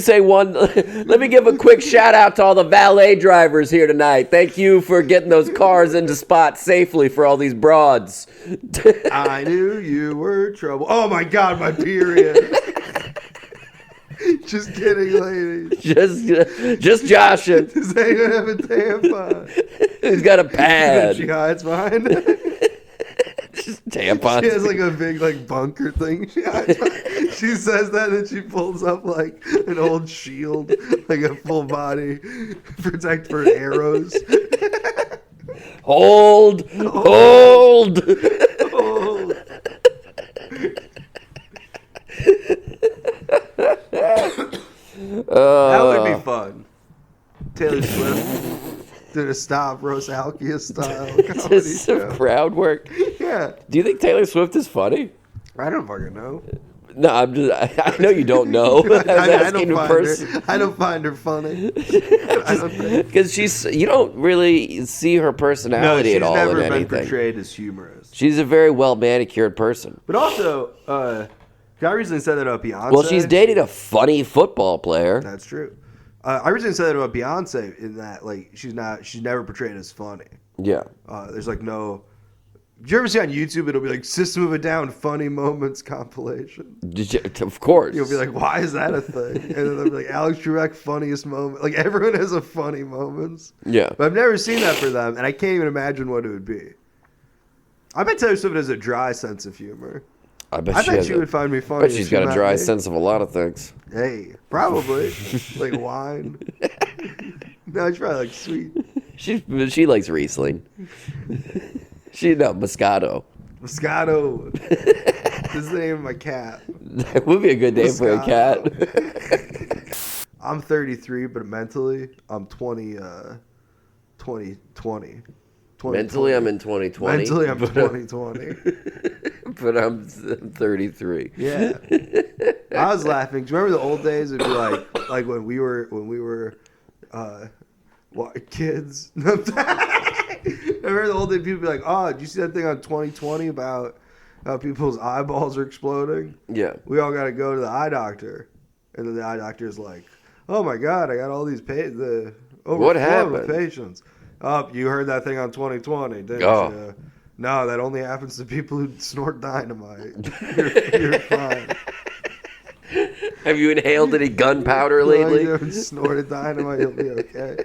give a quick shout out to all the valet drivers here tonight. Thank you for getting those cars into spots safely for all these broads. I knew you were trouble. Oh my God, my period. Just kidding, ladies. Just joshing. Does anyone have a tampon? He's got a pad. She hides behind it. Just tampons. She has like a big like bunker thing. She says that and she pulls up like an old shield, like a full body protect for arrows. Hold. That would be fun. Taylor Swift did a Stavros Alkia style comedy Just some show. crowd work. Yeah. Do you think Taylor Swift is funny? I don't fucking know. No, I know you don't know. I was asking in person. I don't find her funny. I don't think. Because you don't really see her personality at all in anything. She's never been portrayed as humorous. She's a very well manicured person. But also, I recently said that about Beyonce. Well, she's dated a funny football player. That's true. I originally said that about Beyonce in that like she's never portrayed as funny. Yeah. There's like no. Did you ever see on YouTube? It'll be like System of a Down funny moments compilation. Of course. You'll be like, why is that a thing? And then they'll be like Alex Trebek funniest moment. Like everyone has a funny moments. Yeah. But I've never seen that for them, and I can't even imagine what it would be. I bet Taylor Swift has a dry sense of humor. I bet she would find me funny. But she's got a dry sense of a lot of things. Hey, probably like wine. No, she's probably like sweet. She likes Riesling. Moscato. Moscato. This is the name of my cat. That would be a good name Moscato. for a cat. I'm 33, but mentally I'm 20. Mentally, I'm in 2020. Mentally, I'm 2020. But I'm 33. Yeah, I was laughing. 'Cause remember the old days? It'd be like when we were kids. Remember the old days? People would be like, "Oh, did you see that thing on 2020 about how people's eyeballs are exploding?" Yeah. We all got to go to the eye doctor, and then the eye doctor is like, "Oh my God, I got all these What happened? patients." Oh, you heard that thing on 2020, didn't you? No, that only happens to people who snort dynamite. You're fine. Have you inhaled any gunpowder As long as lately? you haven't snorted dynamite, you'll be okay.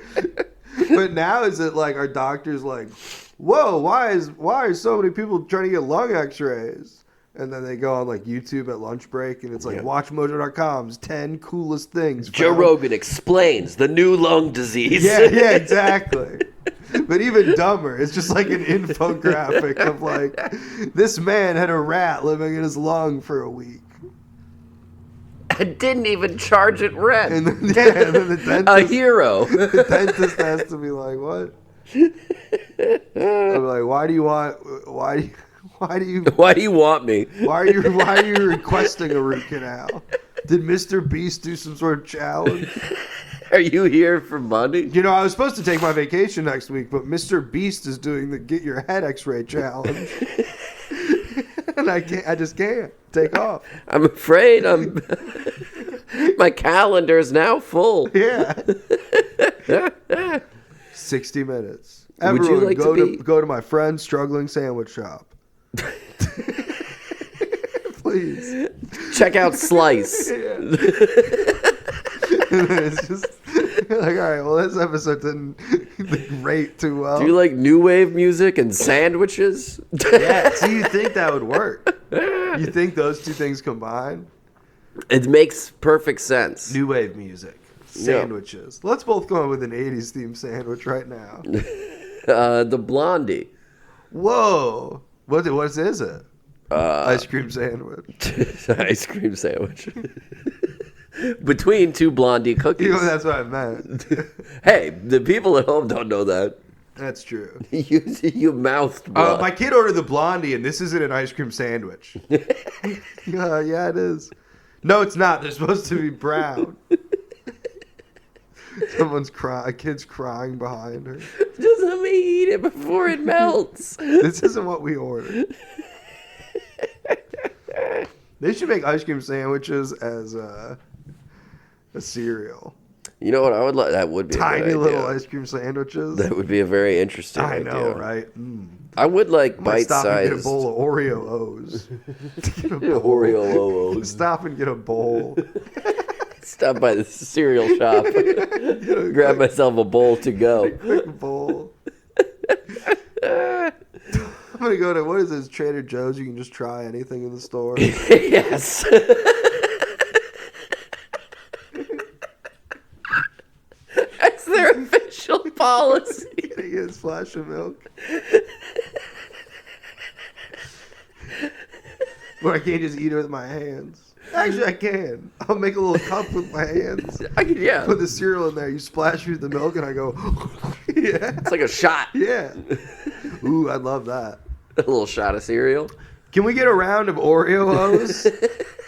But now is it like our doctor's like, whoa, why are so many people trying to get lung x-rays? And then they go on like YouTube at lunch break and it's like watchmojo.com's 10 coolest things. Joe Rogan explains the new lung disease. Yeah, exactly. But even dumber, it's just like an infographic of like, this man had a rat living in his lung for a week. And didn't even charge it rent. And then, and then the dentist, a hero. The dentist has to be like, what? I'm like, why do you want me? Why are you requesting a root canal? Did Mr. Beast do some sort of challenge? Are you here for money? You know, I was supposed to take my vacation next week, but Mr. Beast is doing the get your head x-ray challenge. And I just can't take off. I'm afraid my calendar's now full. Yeah. 60 minutes. Would Everyone, you like go to my friend's struggling sandwich shop. Please. Check out Slice. It's just like, all right, well, this episode didn't rate too well. Do you like new wave music and sandwiches? Yeah, so you think that would work? You think those two things combined? It makes perfect sense. New wave music, sandwiches. Yeah. Let's both go on with an 80s themed sandwich right now. The Blondie. Whoa. What is it? Ice cream sandwich. Ice cream sandwich. Between two Blondie cookies. You know, that's what I meant. Hey, the people at home don't know that. That's true. You mouthed blood. My kid ordered the Blondie, and this isn't an ice cream sandwich. Yeah, it is. No, it's not. They're supposed to be brown. Someone's crying. A kid's crying behind her. Just let me eat it before it melts. This isn't what we ordered. They should make ice cream sandwiches as a cereal. You know what I would like? That would be tiny a good little idea. ice cream sandwiches. That would be a very interesting I idea. know, right? I would like bite-sized. Stop and get a bite-sized. bowl of Oreo O's. Oreo O's. Stop and get a bowl. Stop by the cereal shop. Grab myself a bowl to go. Quick bowl. I'm gonna go to, what is this, Trader Joe's? You can just try anything in the store. Yes. That's their official policy. Can I get a splash of milk? Or I can't just eat it with my hands. Actually, I can. I'll make a little cup with my hands. Yeah. Put the cereal in there. You splash me with the milk, and I go, yeah. It's like a shot. Yeah. Ooh, I'd love that. A little shot of cereal. Can we get a round of Oreo O's?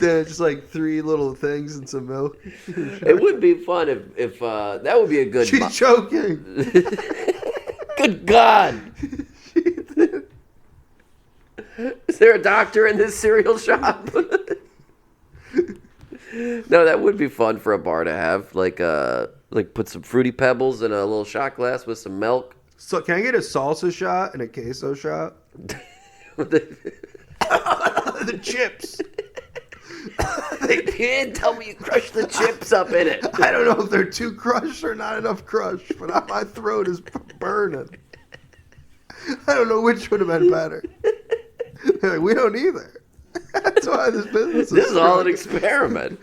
Then just like 3 little things and some milk. It would be fun if that would be a good. She's choking. Good God. Is there a doctor in this cereal shop? No, that would be fun for a bar to have. Like put some Fruity Pebbles in a little shot glass with some milk. So can I get a salsa shot and a queso shot? The chips. You didn't tell me you crushed the chips up in it. I don't know if they're too crushed or not enough crushed, but my throat is burning. I don't know which would have been better. They're like, we don't either. That's why this business is This is all an experiment.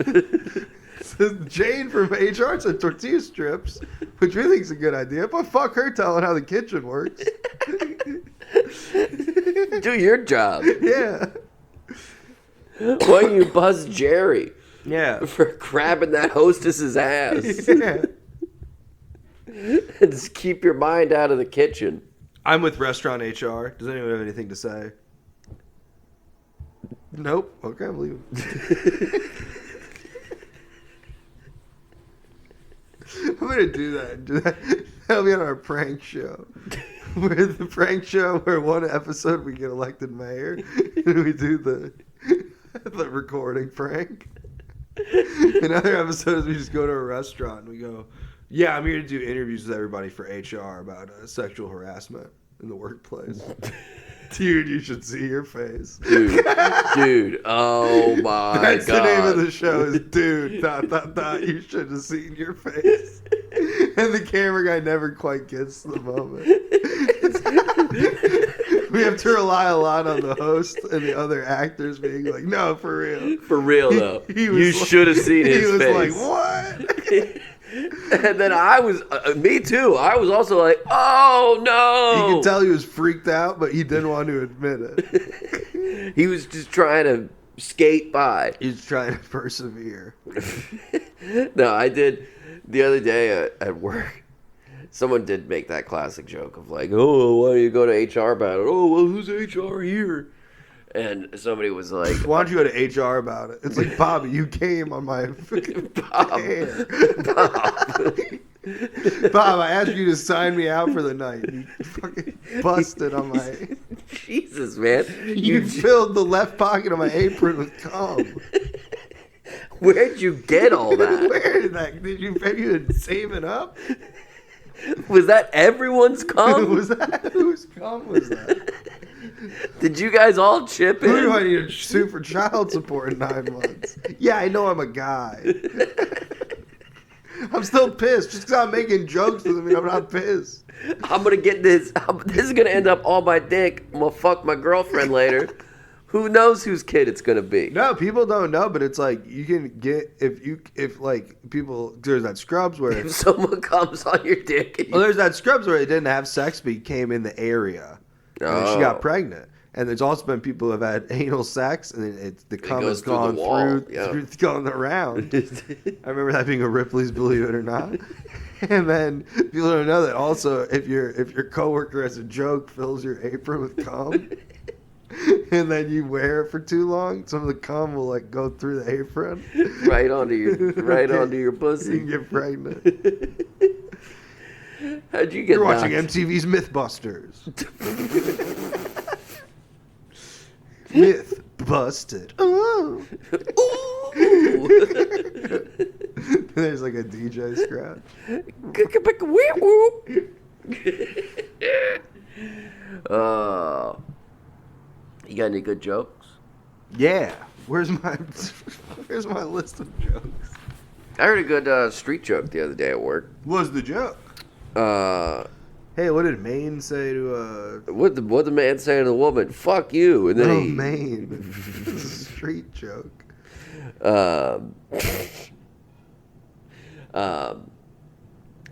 Jane from HR said tortilla strips, which we think is a good idea, but fuck her telling how the kitchen works. Do your job. Yeah. Why don't you buzz Jerry Yeah. for grabbing that hostess's ass? Yeah. And just keep your mind out of the kitchen. I'm with restaurant HR. Does anyone have anything to say? Nope. Okay, I'm leaving. I'm going to do that. That'll be on our prank show. We're the prank show where one episode we get elected mayor and we do the recording prank. In other episodes we just go to a restaurant and we go, yeah, I'm here to do interviews with everybody for HR about sexual harassment in the workplace. Dude, you should see your face. Dude, oh my That's God. the name of the show is Dude, ... You should have seen your face. And the camera guy never quite gets the moment. We have to rely a lot on the host and the other actors being like, no, for real. For real, though. You like, should have seen his face. He was like, what? And then I was, me too. I was also like, oh no. You could tell he was freaked out, but he didn't want to admit it. He was just trying to skate by. He's trying to persevere. No, I did the other day at work. Someone did make that classic joke of like, oh, why don't you go to HR about it? Oh, well, who's HR here? And somebody was like, why don't you go to HR about it? It's like, Bobby, you came on my fucking hair. Bob, I asked you to sign me out for the night. You fucking busted on my... Jesus, man. You filled the left pocket of my apron with cum. Where'd you get all that? Where did that... Did you save it up? Was that everyone's cum? Was that... Whose cum was that? Did you guys all chip in? Who do I need to sue for child support in 9 months? Yeah, I know I'm a guy. I'm still pissed. Just because I'm making jokes doesn't mean I'm not pissed. I'm going to get this. This is going to end up on my dick. I'm going to fuck my girlfriend later. Who knows whose kid it's going to be? No, people don't know, but it's like you can get, if like people, there's that Scrubs where. If someone comes on your dick. Well, there's that Scrubs where they didn't have sex, but he came in the area. And she got pregnant. And there's also been people who have had anal sex, and the cum has gone through going around. I remember that being a Ripley's Believe It or Not. And then people don't know that also if your coworker as a joke fills your apron with cum, and then you wear it for too long, some of the cum will like go through the apron, right onto your pussy. You can get pregnant. How'd you get? You're watching MTV's MythBusters. Myth busted. Ooh. There's like a DJ scratch. You got any good jokes? Yeah. Where's my list of jokes? I heard a good street joke the other day at work. What was the joke? Hey, what did Maine say to What the man say to the woman? Fuck you. And then Maine. Street joke.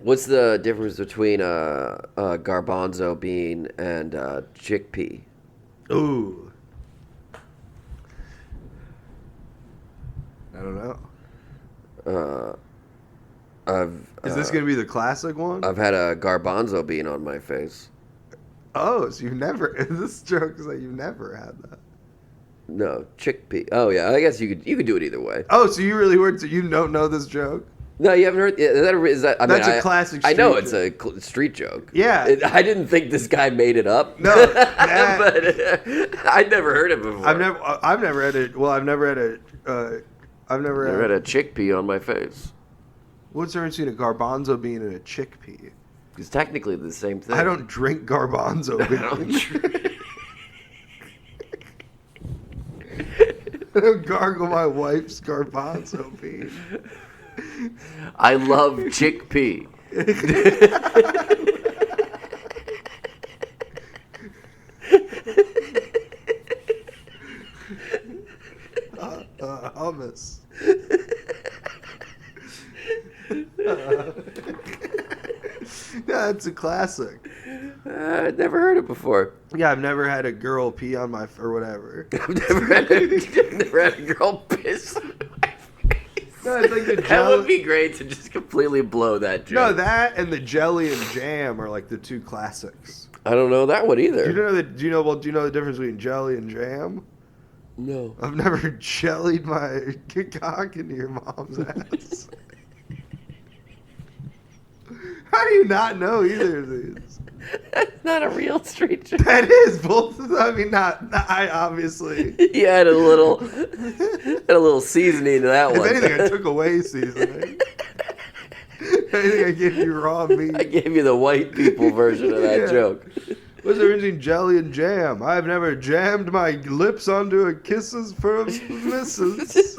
What's the difference between a garbanzo bean and a chickpea? Ooh. I don't know. Is this gonna be the classic one? I've had a garbanzo bean on my face. Oh, so you've never? This joke is like you've never had that. No, chickpea. Oh yeah, I guess you could do it either way. Oh, so you really were? So you don't know this joke? No, you haven't heard. Is that? That's a classic. I know joke. It's a street joke. Yeah, I didn't think this guy made it up. No, but I'd never heard it before. I've never had it. Well, I've never had a chickpea on my face. What's the difference between a garbanzo bean and a chickpea? It's technically the same thing. I don't drink garbanzo beans. I don't gargle my wife's garbanzo bean. I love chickpea. Hummus. Yeah, it's a classic. I'd never heard it before. Yeah, I've never had a girl pee on my or whatever. I've never had a girl piss on my face. No, it's like the That jelly. would be great to just completely blow that joke. No, that and the jelly and jam are like the two classics. I don't know that one either. Do you know the difference between jelly and jam? No. I've never jellied my cock into your mom's ass. How do you not know either of these? That's not a real street joke. That is both of them. I mean, I obviously. You had a little seasoning to that one. If anything, I took away seasoning. If anything, I gave you raw meat. I gave you the white people version of that joke. What's the difference between jelly and jam? I've never jammed my lips onto a kisses from missus.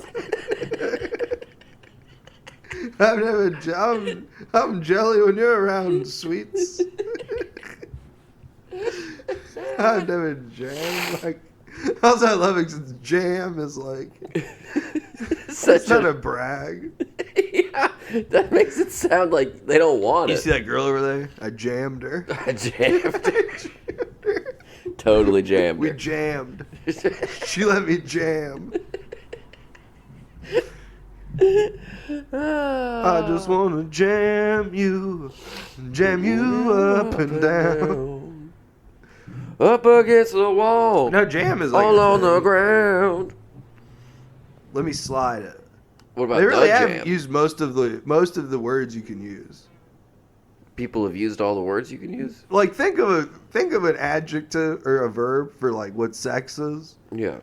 I'm jelly when you're around, sweets. I've never jammed like. Also, I love it because jam is like. It's not a brag. Yeah, that makes it sound like they don't want it. You see that girl over there? I jammed her. I jammed her. Totally jammed We her. jammed. She let me jam. I just want to jam you up and down. Up against the wall. No, jam is like all on the ground. Let me slide it. What about They really the have jam? used most of the words you can use. People have used all the words you can use? Like think of an adjective or a verb for like what sex is. Yeah.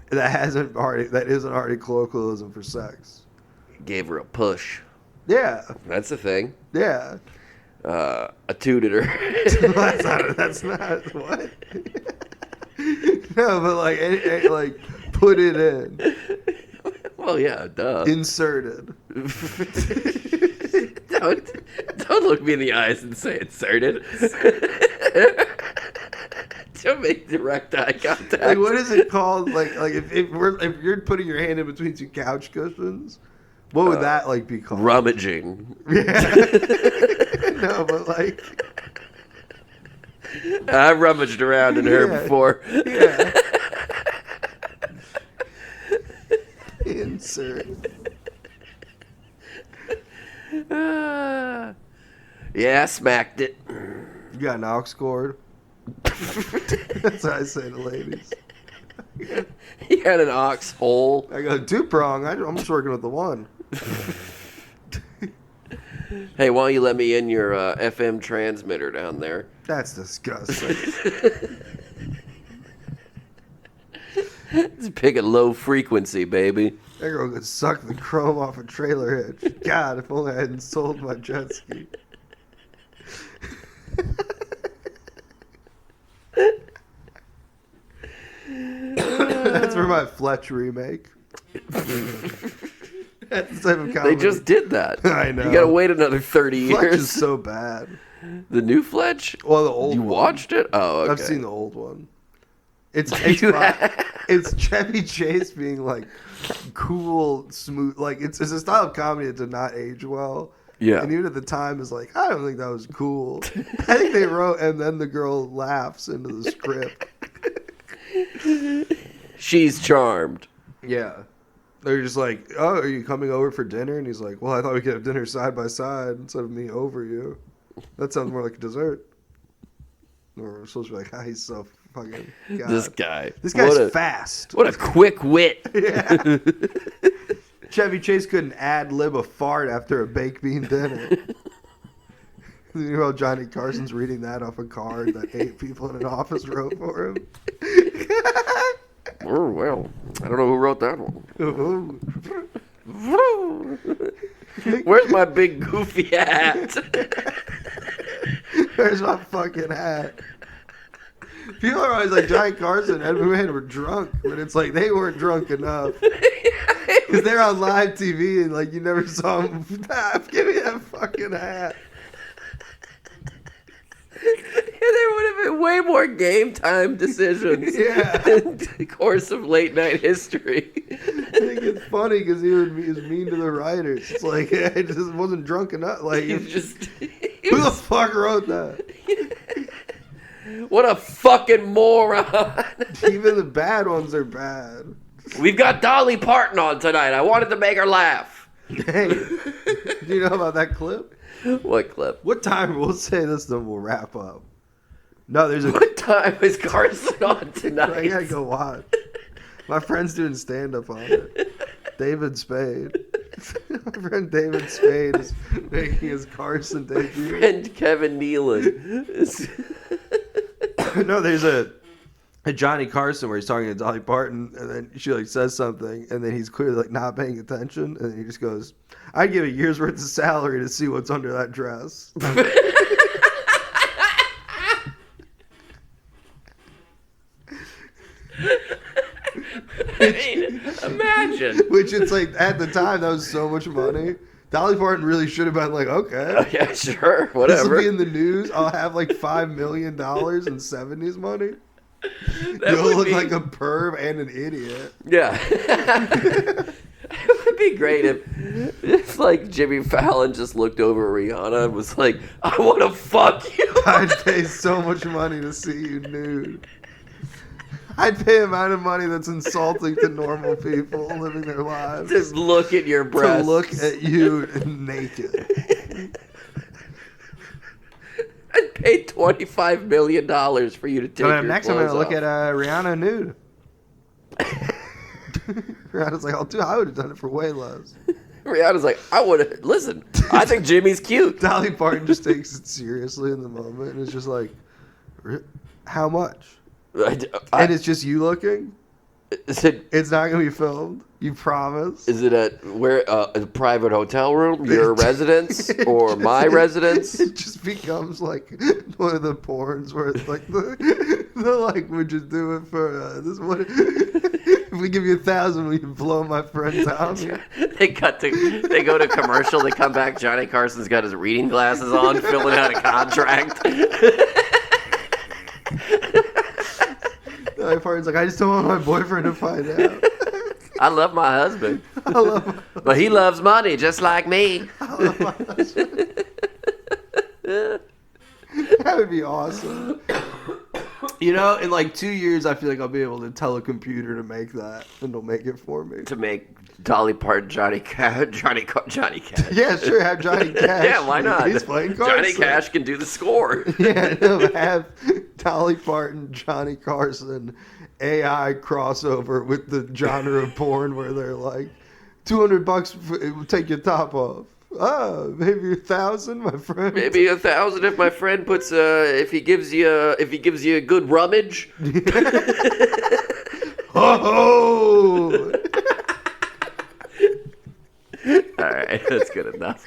That isn't already colloquialism for sex. Gave her a push. Yeah. That's a thing. Yeah. I tooted her. that's not what. No, but like put it in. Well, yeah, duh. Inserted. Don't look me in the eyes and say inserted. Don't make direct eye contact. Like what is it called? Like if you're putting your hand in between two couch cushions, what would that like be called? Rummaging. Yeah. No, but like I rummaged around in her before. Yeah. Insert. Yeah, I smacked it. You got an aux cord? That's what I say to ladies. You had an ox hole. I go, two prong. I'm just working with the one. Hey, why don't you let me in your FM transmitter down there? That's disgusting. It's pick a low frequency, baby. That girl could suck the chrome off a trailer hitch. God, if only I hadn't sold my jet ski. That's for my Fletch remake. That's the type of comedy. They just did that. I know. You gotta wait another 30 Fletch years. is so bad. The new Fletch? Well, the old You one. watched it? Oh, okay. I've seen the old one. It's Chevy Chase being like cool, smooth. Like it's a style of comedy that did not age well. Yeah. And even at the time, is like, I don't think that was cool. I think they wrote, and then the girl laughs into the script. She's charmed. Yeah. They're just like, oh, are you coming over for dinner? And he's like, well, I thought we could have dinner side by side instead of me over you. That sounds more like a dessert. Or we're supposed to be like, ah, he's so fucking. God. This guy. This guy's fast. What a quick wit. Yeah. Chevy Chase couldn't ad-lib a fart after a baked bean dinner. You know, Johnny Carson's reading that off a card that 8 people in an office wrote for him. Oh, well, I don't know who wrote that one. Where's my big goofy hat? Where's my fucking hat? People are always like, Johnny Carson and Edwin Man were drunk, but it's like they weren't drunk enough. Because they're on live TV and like you never saw them. Give me that fucking hat. There would have been way more game time decisions in the course of late night history. I think it's funny because he was mean to the writers. It's like, I just wasn't drunk enough. Like, who the fuck wrote that? What a fucking moron. Even the bad ones are bad. We've got Dolly Parton on tonight. I wanted to make her laugh. Hey, do you know about that clip? What clip? What time? We'll say this, then we'll wrap up. No, there's a. What time is Carson on tonight? I gotta go watch. My friend's doing stand-up on it. David Spade. My friend David Spade is making his Carson debut. And Kevin Nealon. No, there's a Johnny Carson where he's talking to Dolly Parton, and then she like says something, and then he's clearly like not paying attention, and then he just goes, "I'd give a year's worth of salary to see what's under that dress." situation. Which it's like at the time that was so much money. Dolly Parton really should have been like, okay, Yeah, sure, this whatever. will be in the news. I'll have like $5 million in 70s money. That You'll would look be- like a perv and an idiot. Yeah. It would be great if like Jimmy Fallon just looked over at Rihanna and was like, I want to fuck you. I'd pay so much money to see you nude. I'd pay amount of money that's insulting to normal people living their lives. Just look at your To breasts. look at you naked. I'd pay $25 million for you to take your Next I'm clothes gonna look off. at Rihanna nude. Rihanna's like, dude, I would have done it for way less. Rihanna's like, I would have. Listen, I think Jimmy's cute. Dolly Parton just takes it seriously in the moment and is just like, how much? And it's just you looking? Is it It's not gonna be filmed. You promise? Is it at where a private hotel room, your residence, or my residence? It just becomes like one of the porns where it's like the like would just do it for this one. If we give you 1,000, will you blow my friend Tommy? They go to commercial. They come back. Johnny Carson's got his reading glasses on, filling out a contract. Dolly Parton's like, I just don't want my boyfriend to find out. I love my husband, I love my but he loves money just like me. That would be awesome. You know, in like 2 years, I feel like I'll be able to tell a computer to make that, and it'll make it for me. To make Dolly Parton Johnny Cash. Yeah, sure, have Johnny Cash. Yeah, why not? He's playing Carson. Johnny Cash can do the score. Yeah, no, have Dolly Parton, Johnny Carson, AI crossover with the genre of porn where they're like, $200, it will take your top off. Oh, maybe 1,000, my friend. Maybe 1,000 if my friend puts if he gives you a good rummage. Oh. All right, that's good enough.